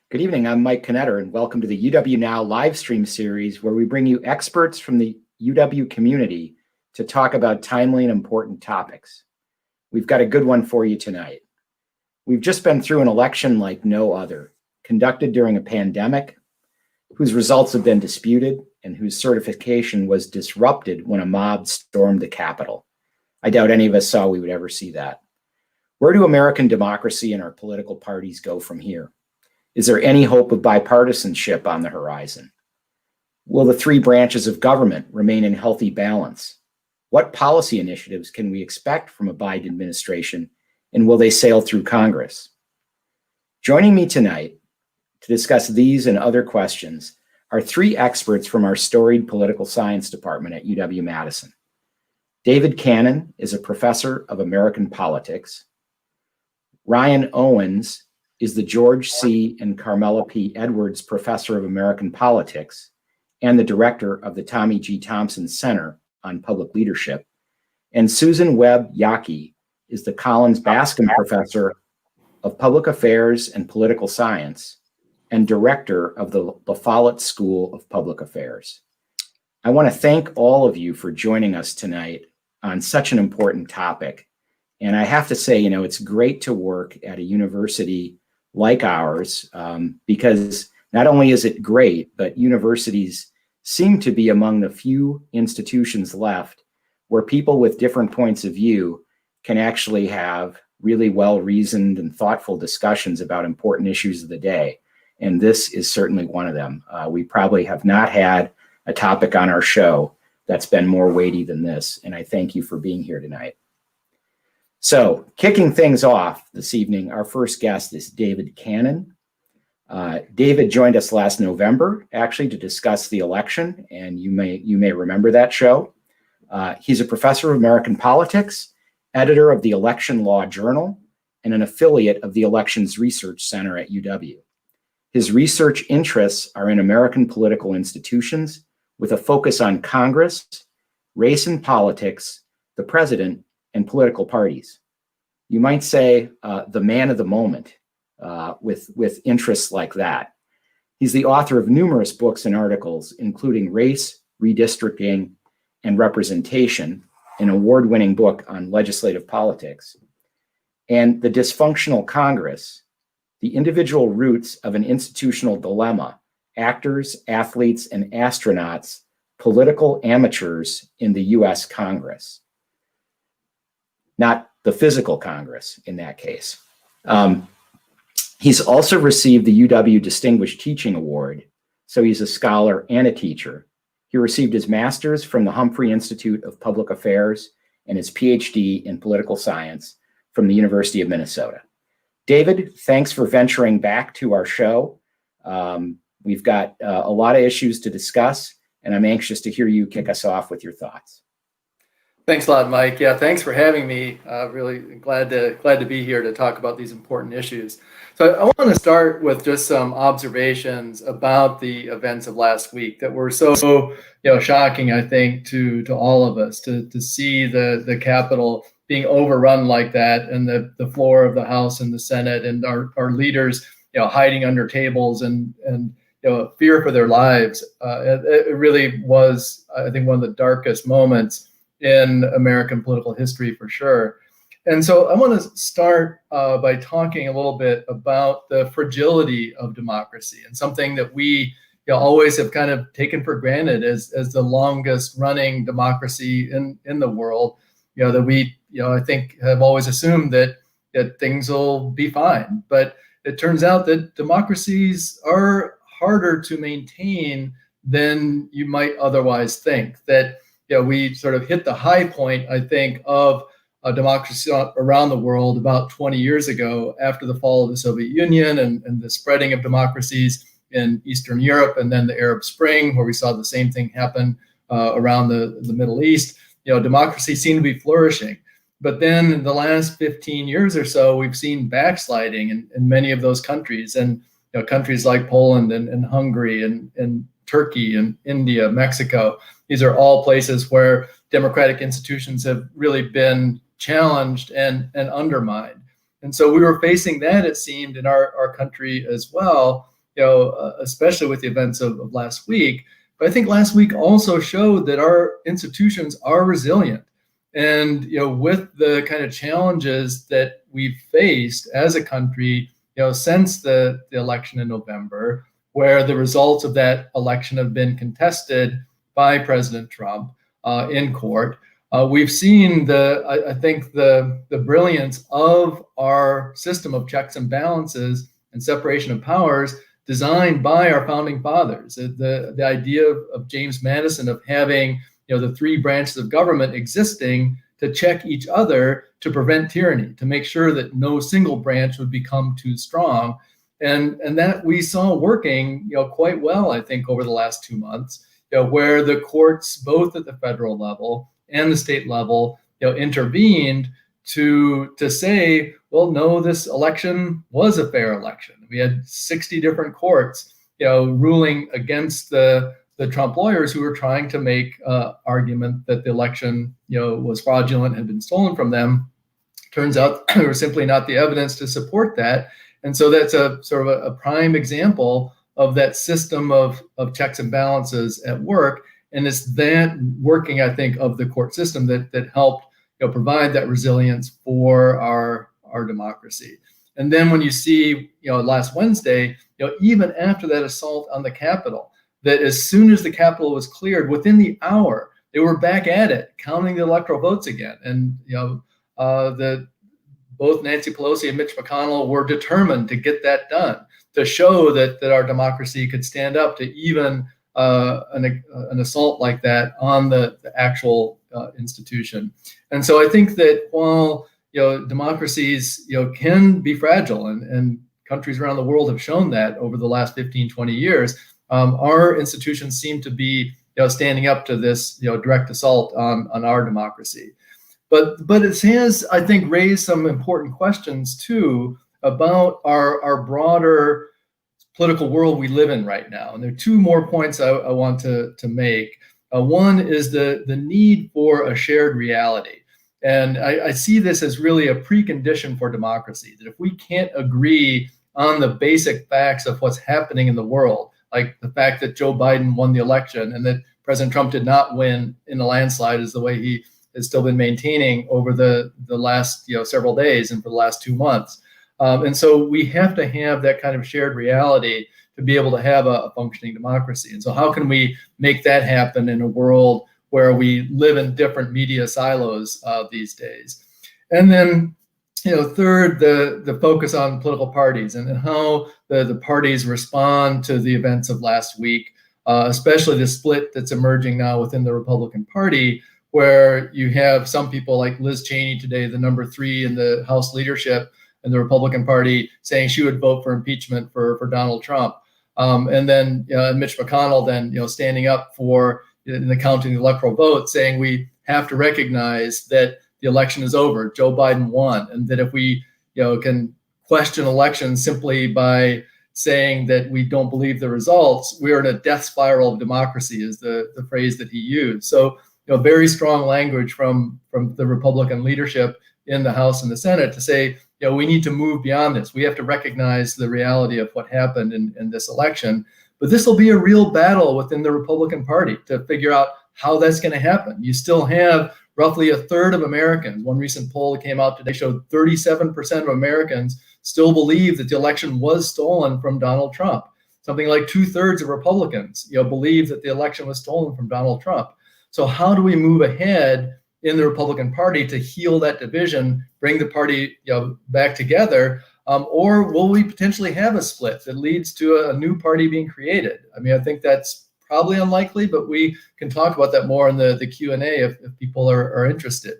Good evening, I'm Mike Knetter, and welcome to the UW Now Livestream series, where we bring you experts from the UW community to talk about timely and important topics. We've got a good one for you tonight. We've just been through an election like no other, conducted during a pandemic, whose results have been disputed and whose certification was disrupted when a mob stormed the Capitol. I doubt any of us saw we would ever see that. Where do American democracy and our political parties go from here? Is there any hope of bipartisanship on the horizon? Will the three branches of government remain in healthy balance? What policy initiatives can we expect from a Biden administration, and will they sail through Congress? Joining me tonight to discuss these and other questions are three experts from our storied political science department at UW-Madison. David Cannon is a professor of American politics. Ryan Owens is the George C. and Carmela P. Edwards Professor of American Politics and the director of the Tommy G. Thompson Center on Public Leadership. And Susan Webb Yaki is the Collins Bascom Professor of Public Affairs and Political Science and director of the La Follette School of Public Affairs. I want to thank all of you for joining us tonight on such an important topic. And I have to say, it's great to work at a university like ours, because not only is it great, but universities seem to be among the few institutions left where people with different points of view can actually have really well-reasoned and thoughtful discussions about important issues of the day. And this is certainly one of them. We probably have not had a topic on our show that's been more weighty than this. And I thank you for being here tonight. So, kicking things off this evening, our first guest is David Cannon. David joined us last November, actually, to discuss the election, and you may remember that show. He's a professor of American politics, editor of the Election Law Journal, and an affiliate of the Elections Research Center at UW. His research interests are in American political institutions, with a focus on Congress, race and politics, the president, and political parties. You might say the man of the moment with interests like that. He's the author of numerous books and articles, including Race, Redistricting, and Representation, an award-winning book on legislative politics, and The Dysfunctional Congress, the individual roots of an institutional dilemma, actors, athletes, and astronauts, political amateurs in the US Congress. Not the physical Congress in that case. He's also received the UW Distinguished Teaching Award, so he's a scholar and a teacher. He received his master's from the Humphrey Institute of Public Affairs and his PhD in political science from the University of Minnesota. David, thanks for venturing back to our show. We've got a lot of issues to discuss, and I'm anxious to hear you kick us off with your thoughts. Thanks a lot, Mike. Yeah, thanks for having me. Really glad to be here to talk about these important issues. So I want to start with just some observations about the events of last week that were so shocking, I think, to all of us to see the Capitol being overrun like that, and the floor of the House and the Senate, and our leaders hiding under tables and fear for their lives. It really was, I think, one of the darkest moments in American political history for sure. And so I want to start by talking a little bit about the fragility of democracy, and something that we always have kind of taken for granted as the longest running democracy in the world, that we I think have always assumed that things will be fine. But it turns out that democracies are harder to maintain than you might otherwise think. That we sort of hit the high point, I think, of democracy around the world about 20 years ago, after the fall of the Soviet Union and the spreading of democracies in Eastern Europe, and then the Arab Spring, where we saw the same thing happen around the Middle East. Democracy seemed to be flourishing. But then in the last 15 years or so, we've seen backsliding in many of those countries. And countries like Poland and Hungary and Turkey and India, Mexico, these are all places where democratic institutions have really been challenged and undermined. And so we were facing that, it seemed, in our country as well. especially with the events of last week. But I think last week also showed that our institutions are resilient. And, with the kind of challenges that we've faced as a country, since the election in November, where the results of that election have been contested by President Trump in court, we've seen I think the brilliance of our system of checks and balances and separation of powers designed by our founding fathers. The idea of James Madison of having the three branches of government existing to check each other to prevent tyranny, to make sure that no single branch would become too strong. And that we saw working quite well, I think, over the last 2 months, where the courts, both at the federal level and the state level, intervened to say, well, no, this election was a fair election. We had 60 different courts, ruling against the Trump lawyers who were trying to make argument that the election, was fraudulent, had been stolen from them. Turns out there was simply not the evidence to support that. And so that's a sort of a prime example of that system of checks and balances at work. And it's that working, I think, of the court system that helped provide that resilience for our democracy. And then when you see, last Wednesday, even after that assault on the Capitol, that as soon as the Capitol was cleared, within the hour, they were back at it, counting the electoral votes again. And both Nancy Pelosi and Mitch McConnell were determined to get that done, to show that our democracy could stand up to even an assault like that on the actual institution. And so I think that while democracies can be fragile, and countries around the world have shown that over the last 15, 20 years, our institutions seem to be standing up to this direct assault on our democracy. But it has, I think, raised some important questions too about our broader political world we live in right now. And there are two more points I want to make. One is the need for a shared reality. And I see this as really a precondition for democracy, that if we can't agree on the basic facts of what's happening in the world, like the fact that Joe Biden won the election and that President Trump did not win in a landslide, is the way he has still been maintaining over the last several days and for the last 2 months. And so we have to have that kind of shared reality to be able to have a functioning democracy. And so how can we make that happen in a world where we live in different media silos these days? And then, third, the focus on political parties and how the parties respond to the events of last week, especially the split that's emerging now within the Republican Party, where you have some people like Liz Cheney today, the number 3 in the House leadership in the Republican Party, saying she would vote for impeachment for Donald Trump. And then Mitch McConnell then standing up for in the counting the electoral vote, saying we have to recognize that the election is over, Joe Biden won, and that if we can question elections simply by saying that we don't believe the results, we're in a death spiral of democracy, is the phrase that he used. So very strong language from the Republican leadership in the House and the Senate to say, we need to move beyond this. We have to recognize the reality of what happened in this election. But this will be a real battle within the Republican Party to figure out how that's going to happen. You still have roughly a third of Americans. One recent poll that came out today showed 37% of Americans still believe that the election was stolen from Donald Trump. Something like 2/3 of Republicans believe that the election was stolen from Donald Trump. So how do we move ahead in the Republican Party to heal that division, bring the party back together, or will we potentially have a split that leads to a new party being created? I mean, I think that's probably unlikely, but we can talk about that more in the Q&A if people are interested.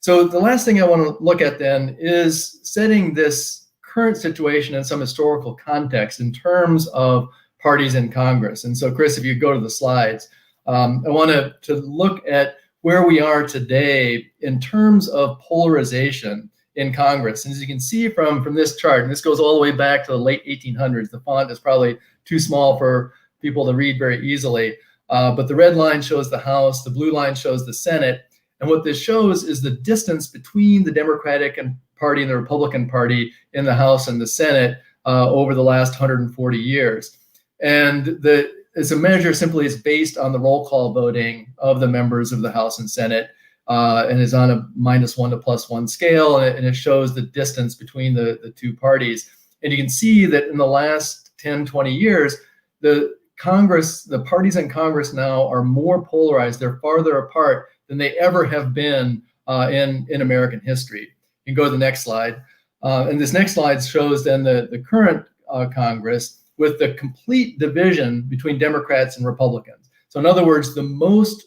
So the last thing I want to look at then is setting this current situation in some historical context in terms of parties in Congress. And so, Chris, if you go to the slides, I want to look at where we are today in terms of polarization in Congress. And as you can see from this chart, and this goes all the way back to the late 1800s, the font is probably too small for people to read very easily, but the red line shows the House, the blue line shows the Senate. And what this shows is the distance between the Democratic Party and the Republican Party in the House and the Senate over the last 140 years. And as a measure simply is based on the roll call voting of the members of the House and Senate, and is on a -1 to +1 scale, and it shows the distance between the two parties. And you can see that in the last 10, 20 years, the parties in Congress now are more polarized. They're farther apart than they ever have been in American history. You can go to the next slide. And this next slide shows then the current Congress with the complete division between Democrats and Republicans. So in other words, the most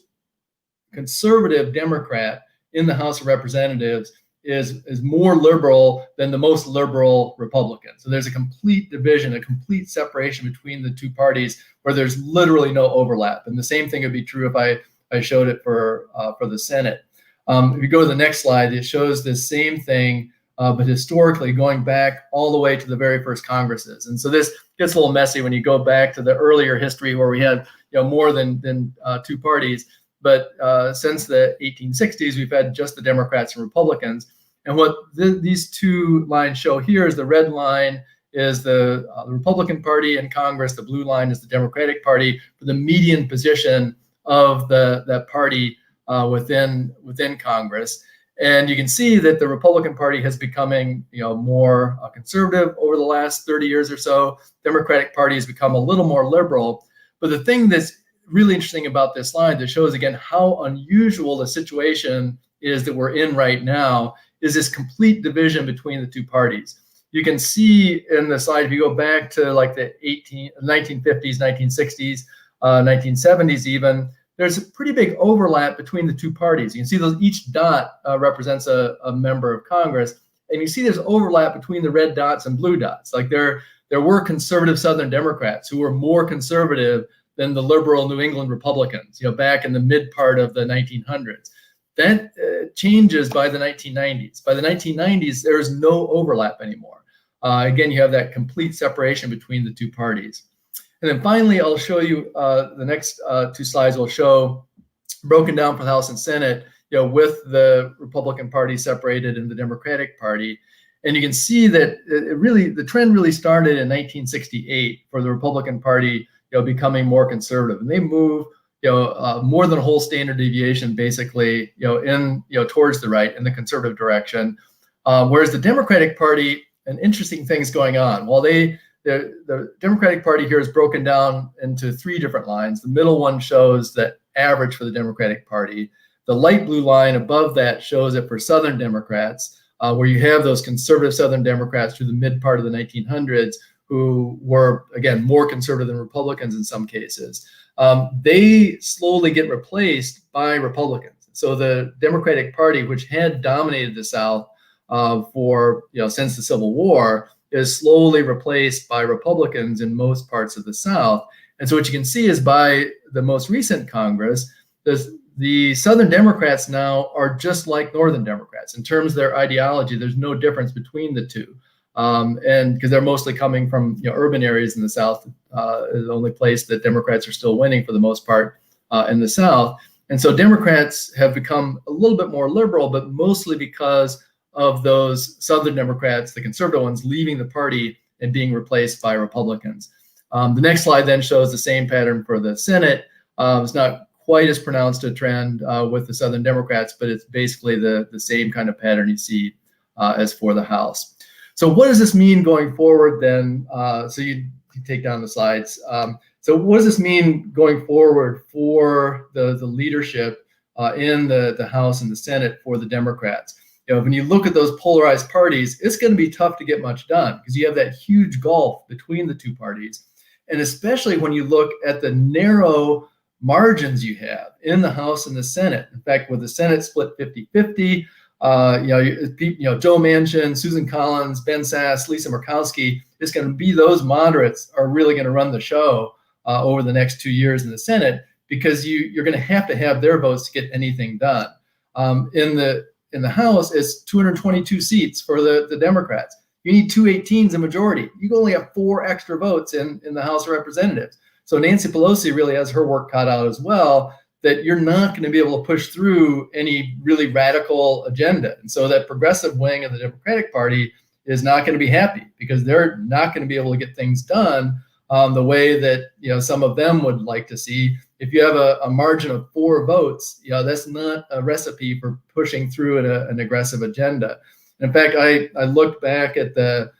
conservative Democrat in the House of Representatives is more liberal than the most liberal Republican. So there's a complete division, a complete separation between the two parties where there's literally no overlap. And the same thing would be true if I showed it for the Senate. If you go to the next slide, it shows this same thing, but historically going back all the way to the very first Congresses. And so this gets a little messy when you go back to the earlier history where we had more than two parties. But since the 1860s, we've had just the Democrats and Republicans. And what these two lines show here is the red line is the Republican Party in Congress. The blue line is the Democratic Party for the median position of that party within Congress. And you can see that the Republican Party has becoming more conservative over the last 30 years or so. Democratic Party has become a little more liberal. But the thing that's really interesting about this slide that shows again how unusual the situation is that we're in right now is this complete division between the two parties. You can see in the slide, if you go back to like the 1950s, 1960s, 1970s even, there's a pretty big overlap between the two parties. You can see each dot represents a member of Congress, and you see there's overlap between the red dots and blue dots. Like there were conservative Southern Democrats who were more conservative than the liberal New England Republicans, back in the mid part of the 1900s. That changes by the 1990s. By the 1990s, there is no overlap anymore. Again, you have that complete separation between the two parties. And then finally, I'll show you the next two slides will show broken down for the House and Senate, with the Republican Party separated and the Democratic Party. And you can see that the trend really started in 1968 for the Republican Party becoming more conservative, and they move more than a whole standard deviation basically towards the right in the conservative direction, whereas the Democratic Party, an interesting thing's going on. While the Democratic Party here is broken down into three different lines. The middle one shows the average for the Democratic Party. The light blue line above that shows it for Southern Democrats, where you have those conservative Southern Democrats through the mid part of the 1900s who were, again, more conservative than Republicans in some cases. They slowly get replaced by Republicans. So the Democratic Party, which had dominated the South since the Civil War, is slowly replaced by Republicans in most parts of the South. And so what you can see is by the most recent Congress, the Southern Democrats now are just like Northern Democrats in terms of their ideology. There's no difference between the two. And because they're mostly coming from urban areas in the South, is the only place that Democrats are still winning for the most part in the South. And so Democrats have become a little bit more liberal, but mostly because of those Southern Democrats, the conservative ones, leaving the party and being replaced by Republicans. The next slide then shows the same pattern for the Senate. It's not quite as pronounced a trend with the Southern Democrats, but it's basically the same kind of pattern you see as for the House. So what does this mean going forward then? So you take down the slides. So what does this mean going forward for the leadership in the House and the Senate for the Democrats? When you look at those polarized parties, it's going to be tough to get much done because you have that huge gulf between the two parties. And especially when you look at the narrow margins you have in the House and the Senate. In fact, with the Senate split 50-50, Joe Manchin, Susan Collins, Ben Sasse, Lisa Murkowski, it's going to be those moderates are really going to run the show over the next 2 years in the Senate because you're going to have their votes to get anything done. In the House, it's 222 seats for the Democrats. You need 218s a majority. You only have 4 extra votes in the House of Representatives. So Nancy Pelosi really has her work cut out as well, that you're not going to be able to push through any really radical agenda. And so that progressive wing of the Democratic Party is not going to be happy because they're not going to be able to get things done the way that some of them would like to see. If you have a margin of 4 votes, that's not a recipe for pushing through an aggressive agenda. In fact, I looked back at the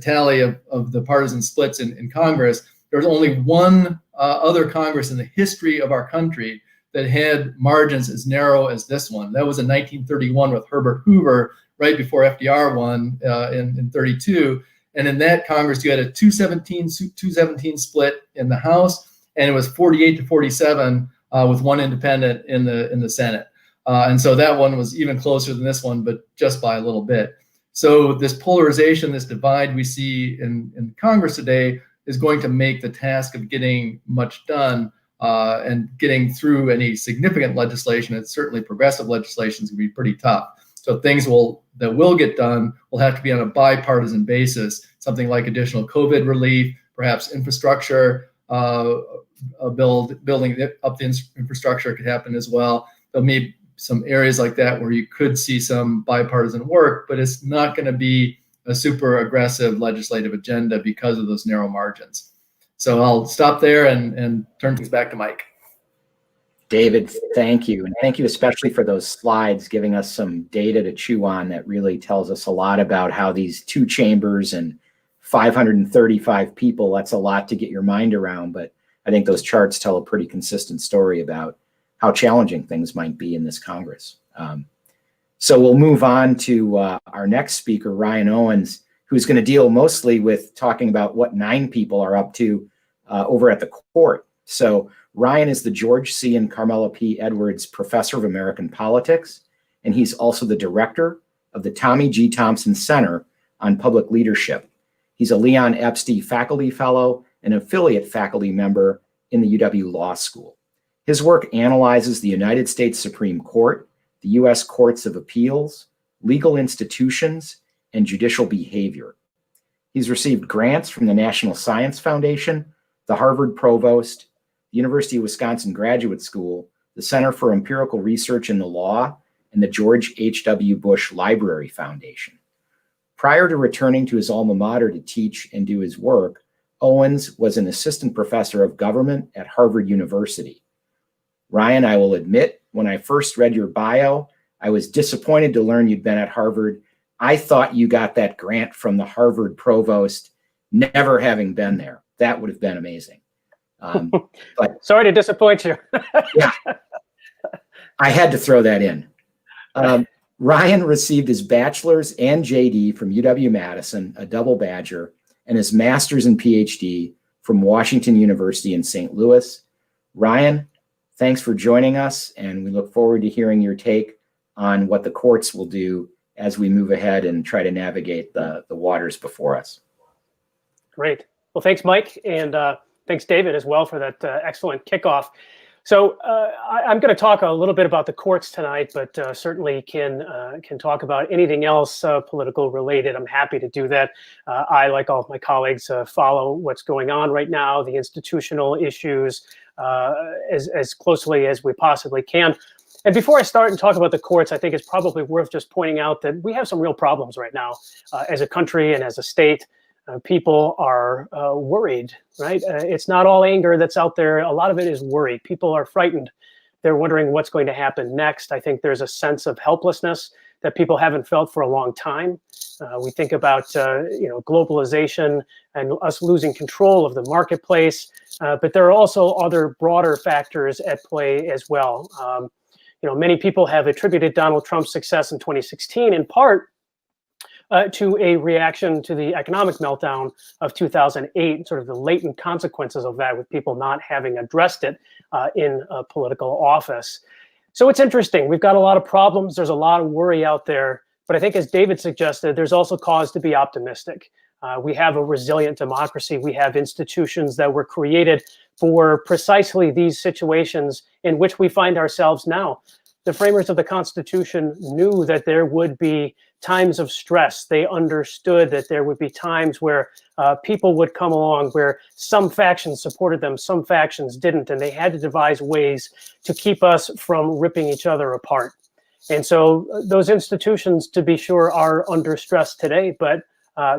tally of the partisan splits in Congress. There was only one other Congress in the history of our country that had margins as narrow as this one. That was in 1931 with Herbert Hoover, right before FDR won in 32. And in that Congress, you had a 217 split in the House, and it was 48-47 with one independent in the Senate. And so that one was even closer than this one, but just by a little bit. So this polarization, this divide we see in Congress today is going to make the task of getting much done and getting through any significant legislation, and certainly progressive legislation, is going to be pretty tough. So things that will get done will have to be on a bipartisan basis, something like additional COVID relief, perhaps infrastructure, building up the infrastructure could happen as well. There'll be some areas like that where you could see some bipartisan work, but it's not going to be a super aggressive legislative agenda because of those narrow margins. So I'll stop there and turn things back to Mike. David, thank you. And thank you especially for those slides, giving us some data to chew on that really tells us a lot about how these 2 chambers and 535 people, that's a lot to get your mind around. But I think those charts tell a pretty consistent story about how challenging things might be in this Congress. So we'll move on to our next speaker, Ryan Owens, who's going to deal mostly with talking about what 9 people are up to over at the court. So Ryan is the George C. and Carmela P. Edwards Professor of American Politics, and he's also the director of the Tommy G. Thompson Center on Public Leadership. He's a Leon Epstein Faculty Fellow and affiliate faculty member in the UW Law School. His work analyzes the United States Supreme Court, the U.S. Courts of Appeals, legal institutions, and judicial behavior. He's received grants from the National Science Foundation, the Harvard Provost, the University of Wisconsin Graduate School, the Center for Empirical Research in the Law, and the George H.W. Bush Library Foundation. Prior to returning to his alma mater to teach and do his work, Owens was an assistant professor of government at Harvard University. Ryan, I will admit, when I first read your bio, I was disappointed to learn you'd been at Harvard. I thought you got that grant from the Harvard Provost, never having been there. That would have been amazing. But sorry to disappoint you. Yeah, I had to throw that in. Ryan received his bachelor's and JD from UW-Madison, a double badger, and his master's and PhD from Washington University in St. Louis. Ryan, thanks for joining us, and we look forward to hearing your take on what the courts will do as we move ahead and try to navigate the waters before us. Great. Well, thanks, Mike, and thanks, David, as well, for that excellent kickoff. So I'm going to talk a little bit about the courts tonight, but certainly can talk about anything else political related. I'm happy to do that. I, like all of my colleagues, follow what's going on right now, the institutional issues, as closely as we possibly can. And before I start and talk about the courts, I think it's probably worth just pointing out that we have some real problems right now as a country and as a state. People are worried, right? It's not all anger that's out there. A lot of it is worry. People are frightened. They're wondering what's going to happen next. I think there's a sense of helplessness that people haven't felt for a long time. We think about globalization and us losing control of the marketplace, but there are also other broader factors at play as well. Many people have attributed Donald Trump's success in 2016 in part to a reaction to the economic meltdown of 2008, sort of the latent consequences of that, with people not having addressed it in political office. So it's interesting. We've got a lot of problems. There's a lot of worry out there. But I think, as David suggested, there's also cause to be optimistic. We have a resilient democracy. We have institutions that were created for precisely these situations in which we find ourselves now. The framers of the Constitution knew that there would be times of stress. They understood that there would be times where people would come along where some factions supported them, some factions didn't, and they had to devise ways to keep us from ripping each other apart. And so those institutions, to be sure, are under stress today, but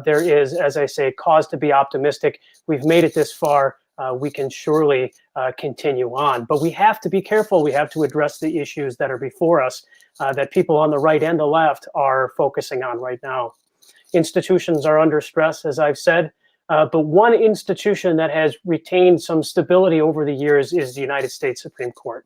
there is, as I say, cause to be optimistic. We've made it this far. We can surely continue on. But we have to be careful. We have to address the issues that are before us that people on the right and the left are focusing on right now. Institutions are under stress, as I've said. But one institution that has retained some stability over the years is the United States Supreme Court.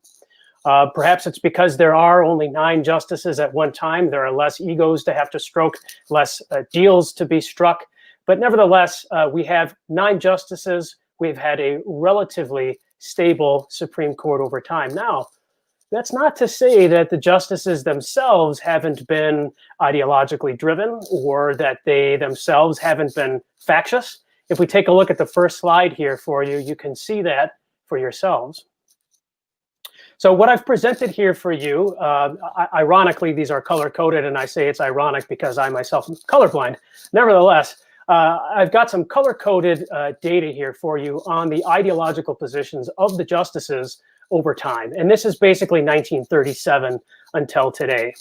Perhaps it's because there are only 9 justices at one time. There are less egos to have to stroke, less deals to be struck. But nevertheless, we have 9 justices. We've had a relatively stable Supreme Court over time. Now, that's not to say that the justices themselves haven't been ideologically driven or that they themselves haven't been factious. If we take a look at the first slide here for you, you can see that for yourselves. So what I've presented here for you, ironically, these are color-coded, and I say it's ironic because I myself am colorblind. Nevertheless, I've got some color-coded data here for you on the ideological positions of the justices over time. And this is basically 1937 until today.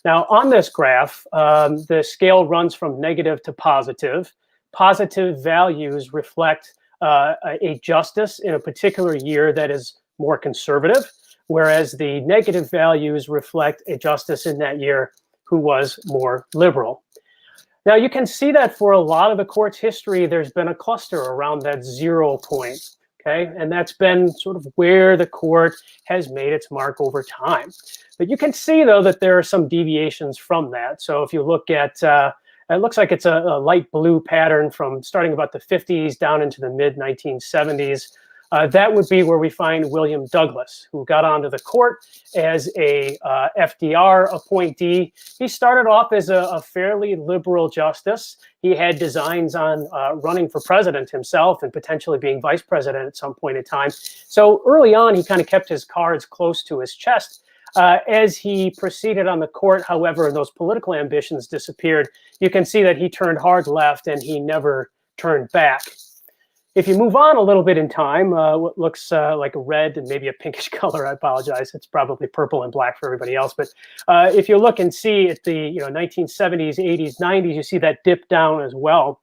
Now, on this graph, the scale runs from negative to positive. Positive values reflect a justice in a particular year that is more conservative, whereas the negative values reflect a justice in that year who was more liberal. Now, you can see that for a lot of the court's history, there's been a cluster around that 0 point, okay? And that's been sort of where the court has made its mark over time. But you can see, though, that there are some deviations from that. So if you look at, it looks like it's a light blue pattern from starting about the 50s down into the mid-1970s. That would be where we find William Douglas, who got onto the court as a FDR appointee. He started off as a fairly liberal justice. He had designs on running for president himself and potentially being vice president at some point in time. So early on, he kind of kept his cards close to his chest. As he proceeded on the court, however, those political ambitions disappeared. You can see that he turned hard left and he never turned back. If you move on a little bit in time, what looks like a red and maybe a pinkish color, I apologize. It's probably purple and black for everybody else. But if you look and see at the 1970s, 80s, 90s, you see that dip down as well.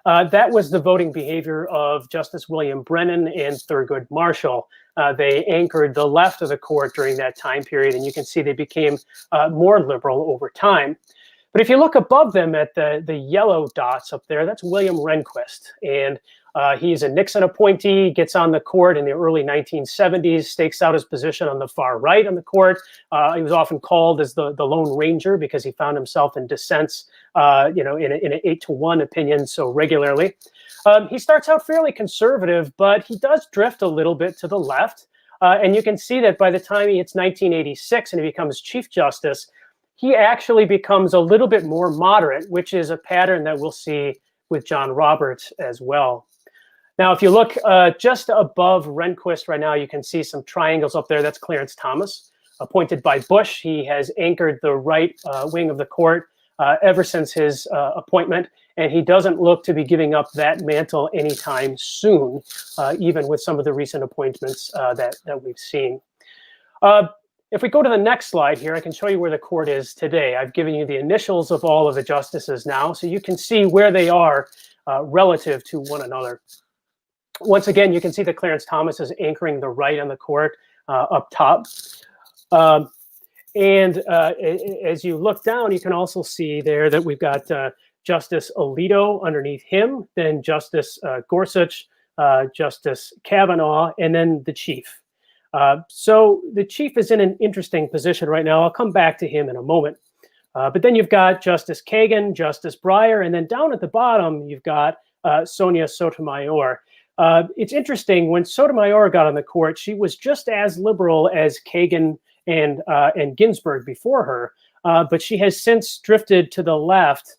That was the voting behavior of Justice William Brennan and Thurgood Marshall. They anchored the left of the court during that time period, and you can see they became more liberal over time. But if you look above them at the yellow dots up there, that's William Rehnquist. And he's a Nixon appointee, gets on the court in the early 1970s, stakes out his position on the far right on the court. He was often called as the Lone Ranger because he found himself in dissents, in an 8-to-1 opinion so regularly. He starts out fairly conservative, but he does drift a little bit to the left. And you can see that by the time he hits 1986 and he becomes Chief Justice, he actually becomes a little bit more moderate, which is a pattern that we'll see with John Roberts as well. Now, if you look just above Rehnquist right now, you can see some triangles up there. That's Clarence Thomas, appointed by Bush. He has anchored the right wing of the court ever since his appointment, and he doesn't look to be giving up that mantle anytime soon, even with some of the recent appointments that we've seen. If we go to the next slide here, I can show you where the court is today. I've given you the initials of all of the justices now, so you can see where they are relative to one another. Once again, you can see that Clarence Thomas is anchoring the right on the court up top. And as you look down, you can also see there that we've got Justice Alito underneath him, then Justice Gorsuch, Justice Kavanaugh, and then the Chief. So the Chief is in an interesting position right now. I'll come back to him in a moment. But then you've got Justice Kagan, Justice Breyer, and then down at the bottom, you've got Sonia Sotomayor. It's interesting, when Sotomayor got on the court, she was just as liberal as Kagan and Ginsburg before her, but she has since drifted to the left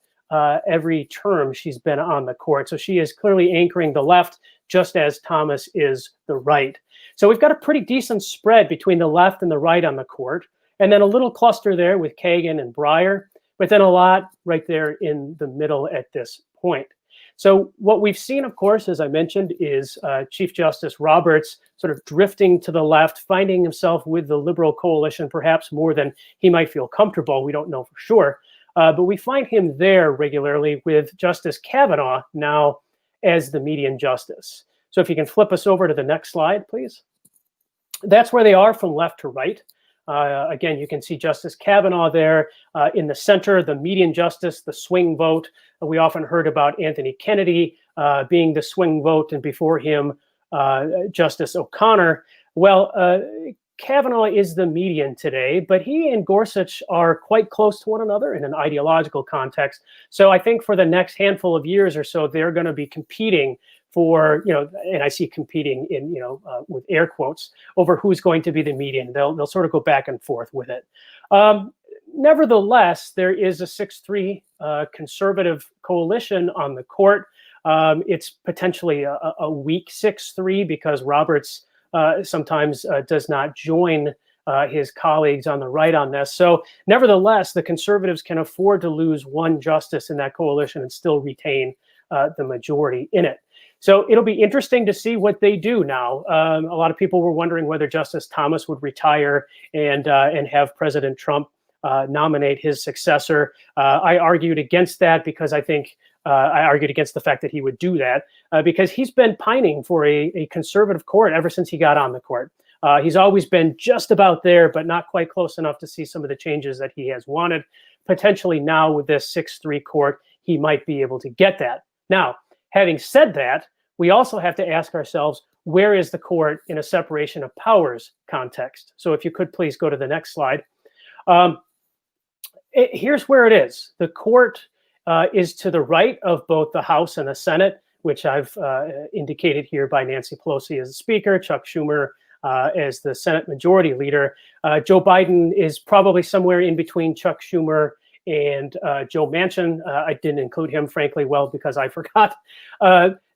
every term she's been on the court. So she is clearly anchoring the left, just as Thomas is the right. So we've got a pretty decent spread between the left and the right on the court, and then a little cluster there with Kagan and Breyer, but then a lot right there in the middle at this point. So what we've seen, of course, as I mentioned, is Chief Justice Roberts sort of drifting to the left, finding himself with the liberal coalition, perhaps more than he might feel comfortable. We don't know for sure. But we find him there regularly with Justice Kavanaugh now as the median justice. So if you can flip us over to the next slide, please. That's where they are from left to right. Again, you can see Justice Kavanaugh there in the center, the median justice, the swing vote. We often heard about Anthony Kennedy being the swing vote, and before him, Justice O'Connor. Well, Kavanaugh is the median today, but he and Gorsuch are quite close to one another in an ideological context. So I think for the next handful of years or so, they're going to be competing for, and I see competing in, with air quotes, over who's going to be the median. They'll sort of go back and forth with it. Nevertheless, there is a 6-3 conservative coalition on the court. It's potentially a weak 6-3 because Roberts sometimes does not join his colleagues on the right on this. So nevertheless, the conservatives can afford to lose one justice in that coalition and still retain the majority in it. So it'll be interesting to see what they do now. A lot of people were wondering whether Justice Thomas would retire and have President Trump nominate his successor. I argued against that because I think I argued against the fact that he would do that because he's been pining for a conservative court ever since he got on the court. He's always been just about there, but not quite close enough to see some of the changes that he has wanted. Potentially now with this 6-3 court, he might be able to get that. Now, having said that, we also have to ask ourselves, where is the court in a separation of powers context? So if you could please go to the next slide. Here's where it is. The court is to the right of both the House and the Senate, which I've indicated here by Nancy Pelosi as the Speaker, Chuck Schumer as the Senate Majority Leader. Joe Biden is probably somewhere in between Chuck Schumer and Joe Manchin. I didn't include him, frankly, because I forgot.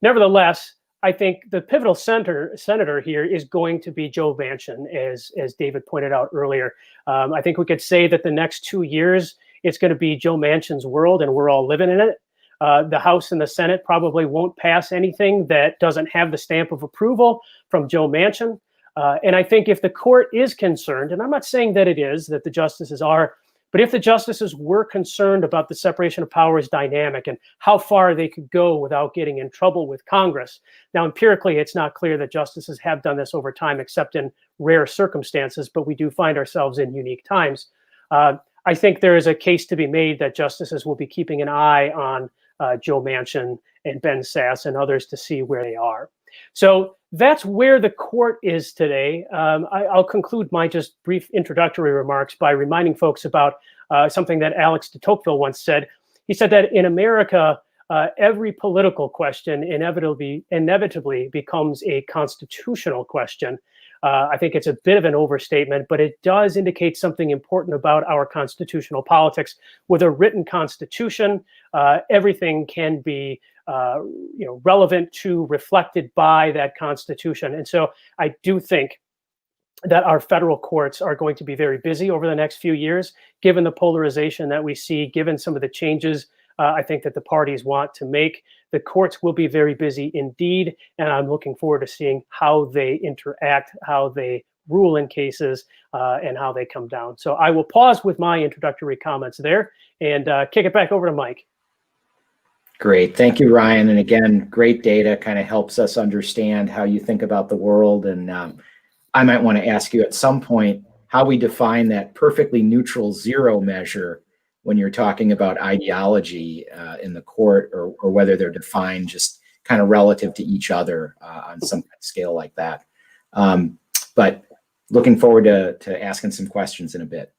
Nevertheless, I think the pivotal senator here is going to be Joe Manchin, as David pointed out earlier. I think we could say that the next 2 years, it's going to be Joe Manchin's world, and we're all living in it. The House and the Senate probably won't pass anything that doesn't have the stamp of approval from Joe Manchin. And I think if the court is concerned, and I'm not saying that it is, that the justices are, but if the justices were concerned about the separation of powers dynamic and how far they could go without getting in trouble with Congress. Now, empirically, it's not clear that justices have done this over time, except in rare circumstances, but we do find ourselves in unique times. I think there is a case to be made that justices will be keeping an eye on Joe Manchin and Ben Sasse and others to see where they are. So that's where the court is today. I'll conclude my just brief introductory remarks by reminding folks about something that Alex de Tocqueville once said. He said that in America, every political question inevitably becomes a constitutional question. I think it's a bit of an overstatement, but it does indicate something important about our constitutional politics. With a written constitution, everything can be relevant to, reflected by that constitution. And so I do think that our federal courts are going to be very busy over the next few years, given the polarization that we see, given some of the changes I think that the parties want to make. The courts will be very busy indeed, and I'm looking forward to seeing how they interact, how they rule in cases, and how they come down. So I will pause with my introductory comments there and kick it back over to Mike. Great. Thank you, Ryan. And again, great data, kind of helps us understand how you think about the world. And I might want to ask you at some point how we define that perfectly neutral zero measure when you're talking about ideology in the court, or whether they're defined just kind of relative to each other on some scale like that. But looking forward to asking some questions in a bit.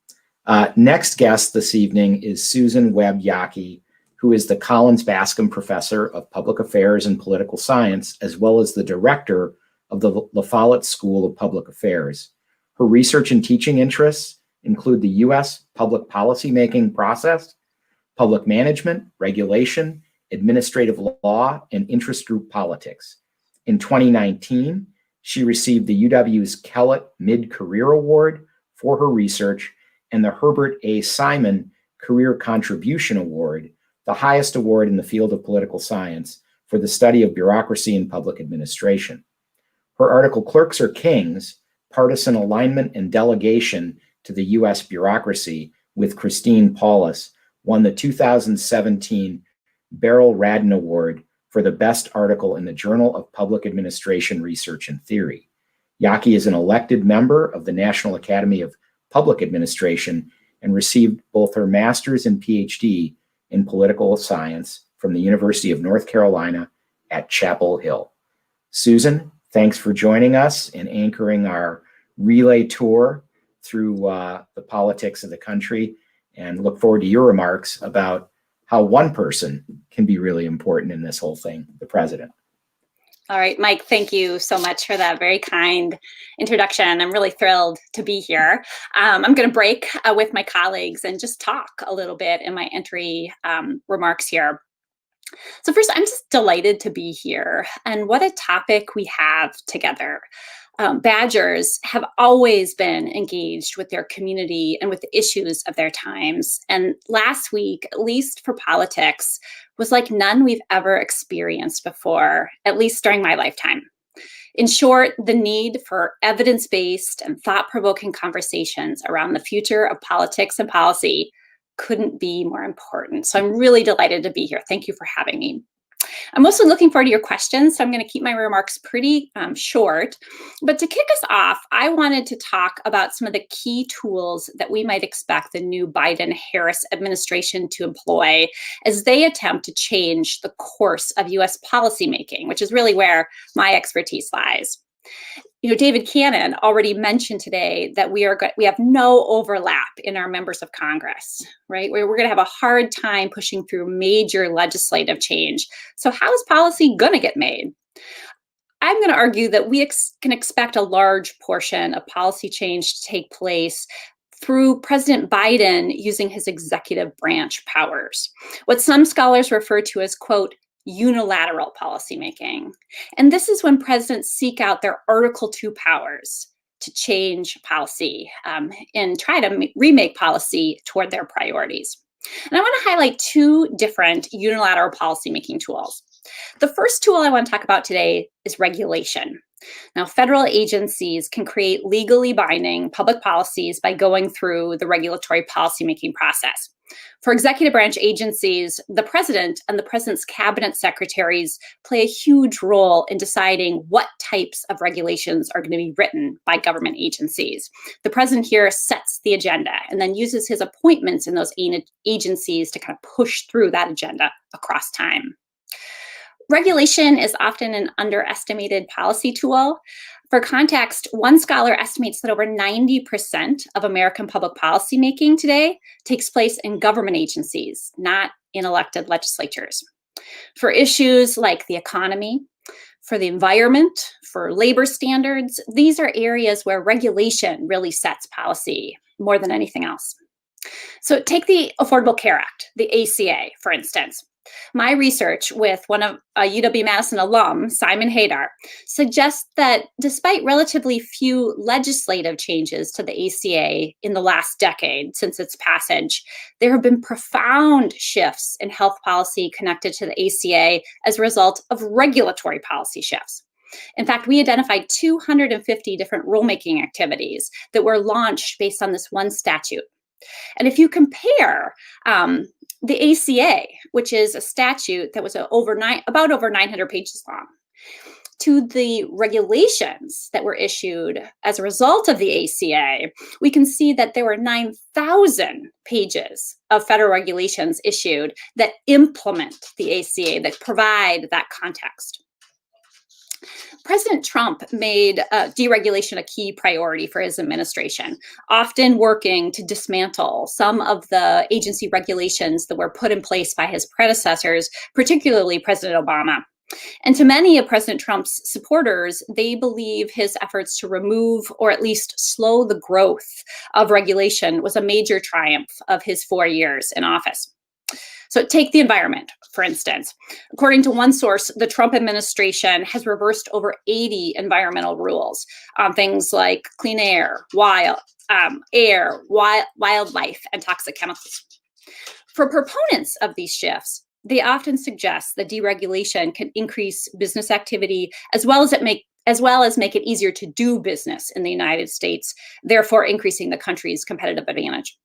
Next guest this evening is Susan Webb Yaki, who is the Collins Bascom Professor of Public Affairs and Political Science, as well as the director of the La Follette School of Public Affairs. Her research and teaching interests include the U.S. public policymaking process, public management, regulation, administrative law, and interest group politics. In 2019, she received the UW's Kellett Mid-Career Award for her research and the Herbert A. Simon Career Contribution Award, the highest award in the field of political science, for the study of bureaucracy and public administration. Her article, Clerks Are Kings, Partisan Alignment and Delegation to the U.S. Bureaucracy with Christine Paulus, won the 2017 Beryl Radin Award for the best article in the Journal of Public Administration Research and Theory. Yaki is an elected member of the National Academy of Public Administration and received both her master's and PhD in political science from the University of North Carolina at Chapel Hill. Susan, thanks for joining us and anchoring our relay tour through the politics of the country, and look forward to your remarks about how one person can be really important in this whole thing, the president. All right, Mike, thank you so much for that very kind introduction. I'm really thrilled to be here. I'm going to break with my colleagues and just talk a little bit in my entry remarks here. So first, I'm just delighted to be here, and what a topic we have together. Badgers have always been engaged with their community and with the issues of their times. And last week, at least for politics, was like none we've ever experienced before, at least during my lifetime. In short, the need for evidence-based and thought-provoking conversations around the future of politics and policy couldn't be more important. So I'm really delighted to be here. Thank you for having me. I'm also looking forward to your questions, so I'm going to keep my remarks pretty short. But to kick us off, I wanted to talk about some of the key tools that we might expect the new Biden-Harris administration to employ as they attempt to change the course of U.S. policymaking, which is really where my expertise lies. You know, David Cannon already mentioned today that we have no overlap in our members of Congress, right? We're going to have a hard time pushing through major legislative change. So how is policy going to get made? I'm going to argue that we can expect a large portion of policy change to take place through President Biden using his executive branch powers, what some scholars refer to as, quote, unilateral policymaking. And this is when presidents seek out their Article 2 powers to change policy and try to remake policy toward their priorities. And I want to highlight two different unilateral policymaking tools. The first tool I want to talk about today is regulation. Now, federal agencies can create legally binding public policies by going through the regulatory policymaking process. For executive branch agencies, the president and the president's cabinet secretaries play a huge role in deciding what types of regulations are going to be written by government agencies. The president here sets the agenda and then uses his appointments in those agencies to kind of push through that agenda across time. Regulation is often an underestimated policy tool. For context, one scholar estimates that over 90% of American public policy making today takes place in government agencies, not in elected legislatures. For issues like the economy, for the environment, for labor standards, these are areas where regulation really sets policy more than anything else. So take the Affordable Care Act, the ACA, for instance. My research with one of UW-Madison alum, Simon Haydar, suggests that despite relatively few legislative changes to the ACA in the last decade since its passage, there have been profound shifts in health policy connected to the ACA as a result of regulatory policy shifts. In fact, we identified 250 different rulemaking activities that were launched based on this one statute. And if you compare the ACA, which is a statute that was about over 900 pages long, to the regulations that were issued as a result of the ACA, we can see that there were 9,000 pages of federal regulations issued that implement the ACA, that provide that context. President Trump made deregulation a key priority for his administration, often working to dismantle some of the agency regulations that were put in place by his predecessors, particularly President Obama. And to many of President Trump's supporters, they believe his efforts to remove or at least slow the growth of regulation was a major triumph of his 4 years in office. So take the environment, for instance. According to one source, the Trump administration has reversed over 80 environmental rules on things like clean air, wildlife, and toxic chemicals. For proponents of these shifts, they often suggest that deregulation can increase business activity as well as make it easier to do business in the United States, therefore increasing the country's competitive advantage.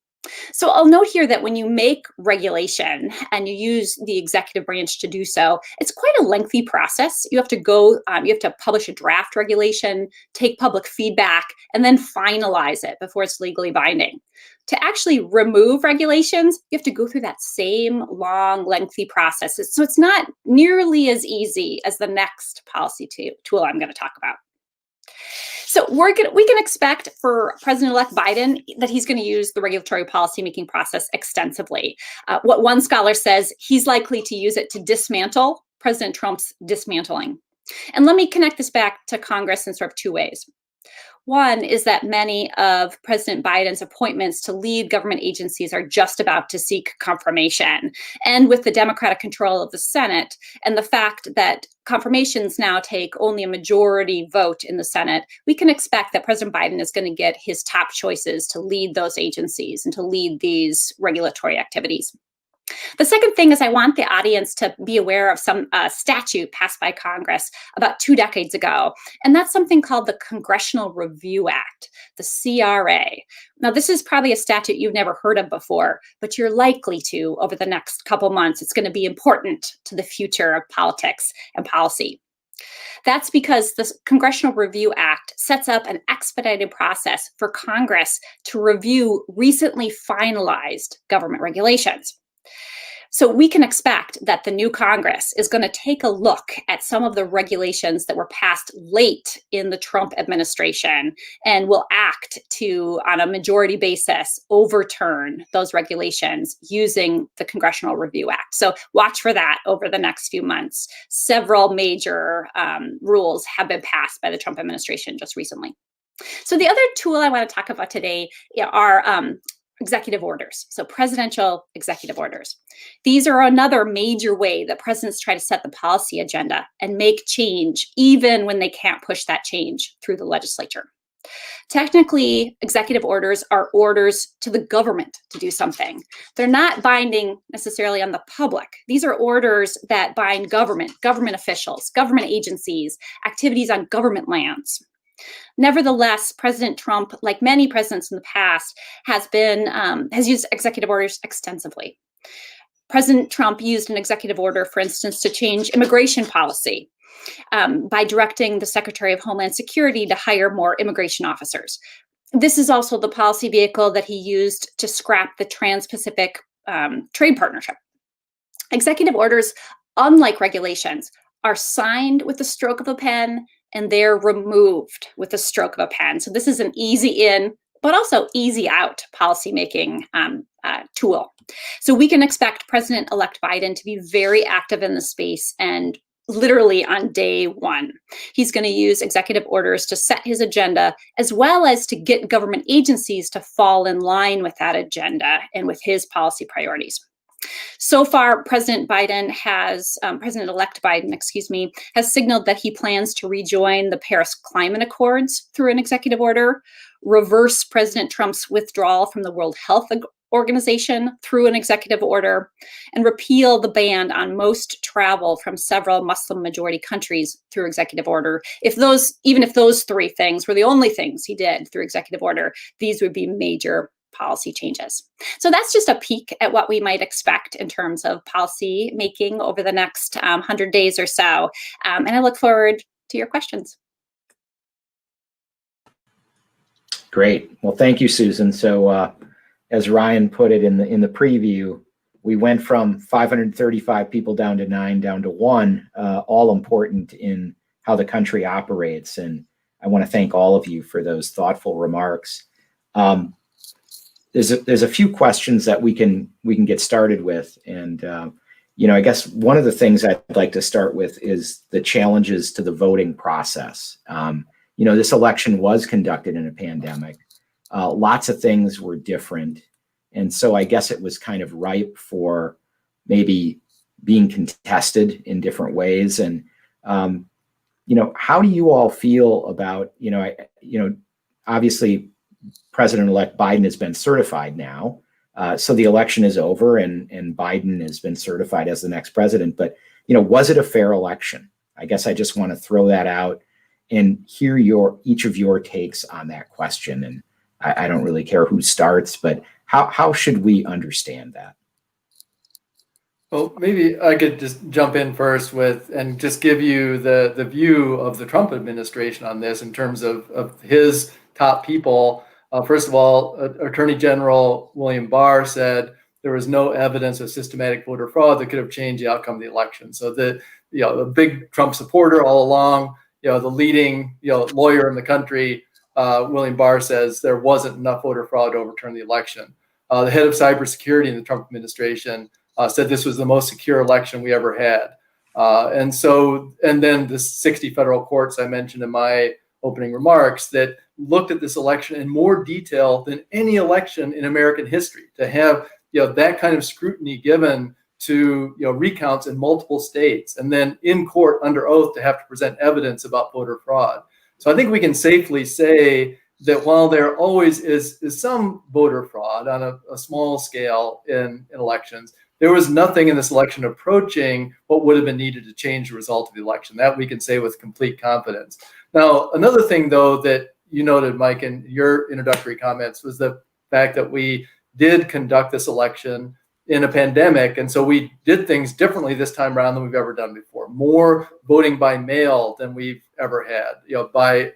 So I'll note here that when you make regulation and you use the executive branch to do so, it's quite a lengthy process. You have to publish a draft regulation, take public feedback, and then finalize it before it's legally binding. To actually remove regulations, you have to go through that same long, lengthy process. So it's not nearly as easy as the next policy tool I'm going to talk about. So we can expect for President-elect Biden that he's going to use the regulatory policymaking process extensively. What one scholar says, he's likely to use it to dismantle President Trump's dismantling. And let me connect this back to Congress in sort of two ways. One is that many of President Biden's appointments to lead government agencies are just about to seek confirmation. And with the Democratic control of the Senate and the fact that confirmations now take only a majority vote in the Senate, we can expect that President Biden is going to get his top choices to lead those agencies and to lead these regulatory activities. The second thing is I want the audience to be aware of some statute passed by Congress about 2 decades ago, and that's something called the Congressional Review Act, the CRA. Now, this is probably a statute you've never heard of before, but you're likely to over the next couple months. It's going to be important to the future of politics and policy. That's because the Congressional Review Act sets up an expedited process for Congress to review recently finalized government regulations. So we can expect that the new Congress is going to take a look at some of the regulations that were passed late in the Trump administration and will act to, on a majority basis, overturn those regulations using the Congressional Review Act. So watch for that over the next few months. Several major rules have been passed by the Trump administration just recently. So the other tool I want to talk about today are executive orders, so presidential executive orders. These are another major way that presidents try to set the policy agenda and make change, even when they can't push that change through the legislature. Technically, executive orders are orders to the government to do something. They're not binding necessarily on the public. These are orders that bind government officials, government agencies, activities on government lands. Nevertheless, President Trump, like many presidents in the past, has used executive orders extensively. President Trump used an executive order, for instance, to change immigration policy by directing the Secretary of Homeland Security to hire more immigration officers. This is also the policy vehicle that he used to scrap the Trans-Pacific Trade Partnership. Executive orders, unlike regulations, are signed with the stroke of a pen and they're removed with the stroke of a pen. So this is an easy in, but also easy out policymaking tool. So we can expect President-elect Biden to be very active in the space and literally on day one. He's going to use executive orders to set his agenda, as well as to get government agencies to fall in line with that agenda and with his policy priorities. So far, President-elect Biden has signaled that he plans to rejoin the Paris Climate Accords through an executive order, reverse President Trump's withdrawal from the World Health Organization through an executive order, and repeal the ban on most travel from several Muslim-majority countries through executive order. Even if those three things were the only things he did through executive order, these would be major policy changes. So that's just a peek at what we might expect in terms of policy making over the next 100 days or so. And I look forward to your questions. Great. Well, thank you, Susan. So as Ryan put it in the preview, we went from 535 people down to 9, down to 1, all important in how the country operates. And I want to thank all of you for those thoughtful remarks. There's a few questions that we can get started with, and I guess one of the things I'd like to start with is the challenges to the voting process. This election was conducted in a pandemic. Lots of things were different, and so I guess it was kind of ripe for maybe being contested in different ways. And how do you all feel about obviously President-elect Biden has been certified now. So the election is over, and Biden has been certified as the next president. But was it a fair election? I guess I just want to throw that out and hear each of your takes on that question. And I don't really care who starts, but how should we understand that? Well, maybe I could just jump in first and just give you the view of the Trump administration on this in terms of his top people. First of all, Attorney General William Barr said there was no evidence of systematic voter fraud that could have changed the outcome of the election. So the big Trump supporter all along, the leading lawyer in the country, William Barr says there wasn't enough voter fraud to overturn the election. The head of cybersecurity in the Trump administration said this was the most secure election we ever had. And then the 60 federal courts I mentioned in my opening remarks that looked at this election in more detail than any election in American history. To have that kind of scrutiny given to recounts in multiple states, and then in court under oath to have to present evidence about voter fraud. So I think we can safely say that while there always is some voter fraud on a small scale in elections, there was nothing in this election approaching what would have been needed to change the result of the election. That we can say with complete confidence. Now, another thing, though, that you noted, Mike, in your introductory comments was the fact that we did conduct this election in a pandemic. And so we did things differently this time around than we've ever done before. More voting by mail than we've ever had, by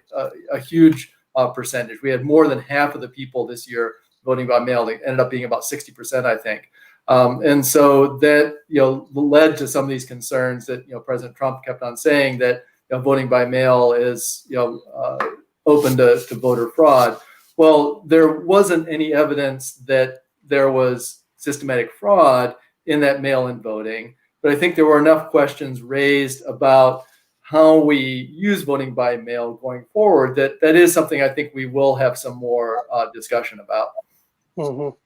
a huge percentage. We had more than half of the people this year voting by mail. They ended up being about 60%, I think. And so that led to some of these concerns that President Trump kept on saying that voting by mail is open to voter fraud. Well, there wasn't any evidence that there was systematic fraud in that mail-in voting, but I think there were enough questions raised about how we use voting by mail going forward that is something I think we will have some more discussion about. Mm-hmm.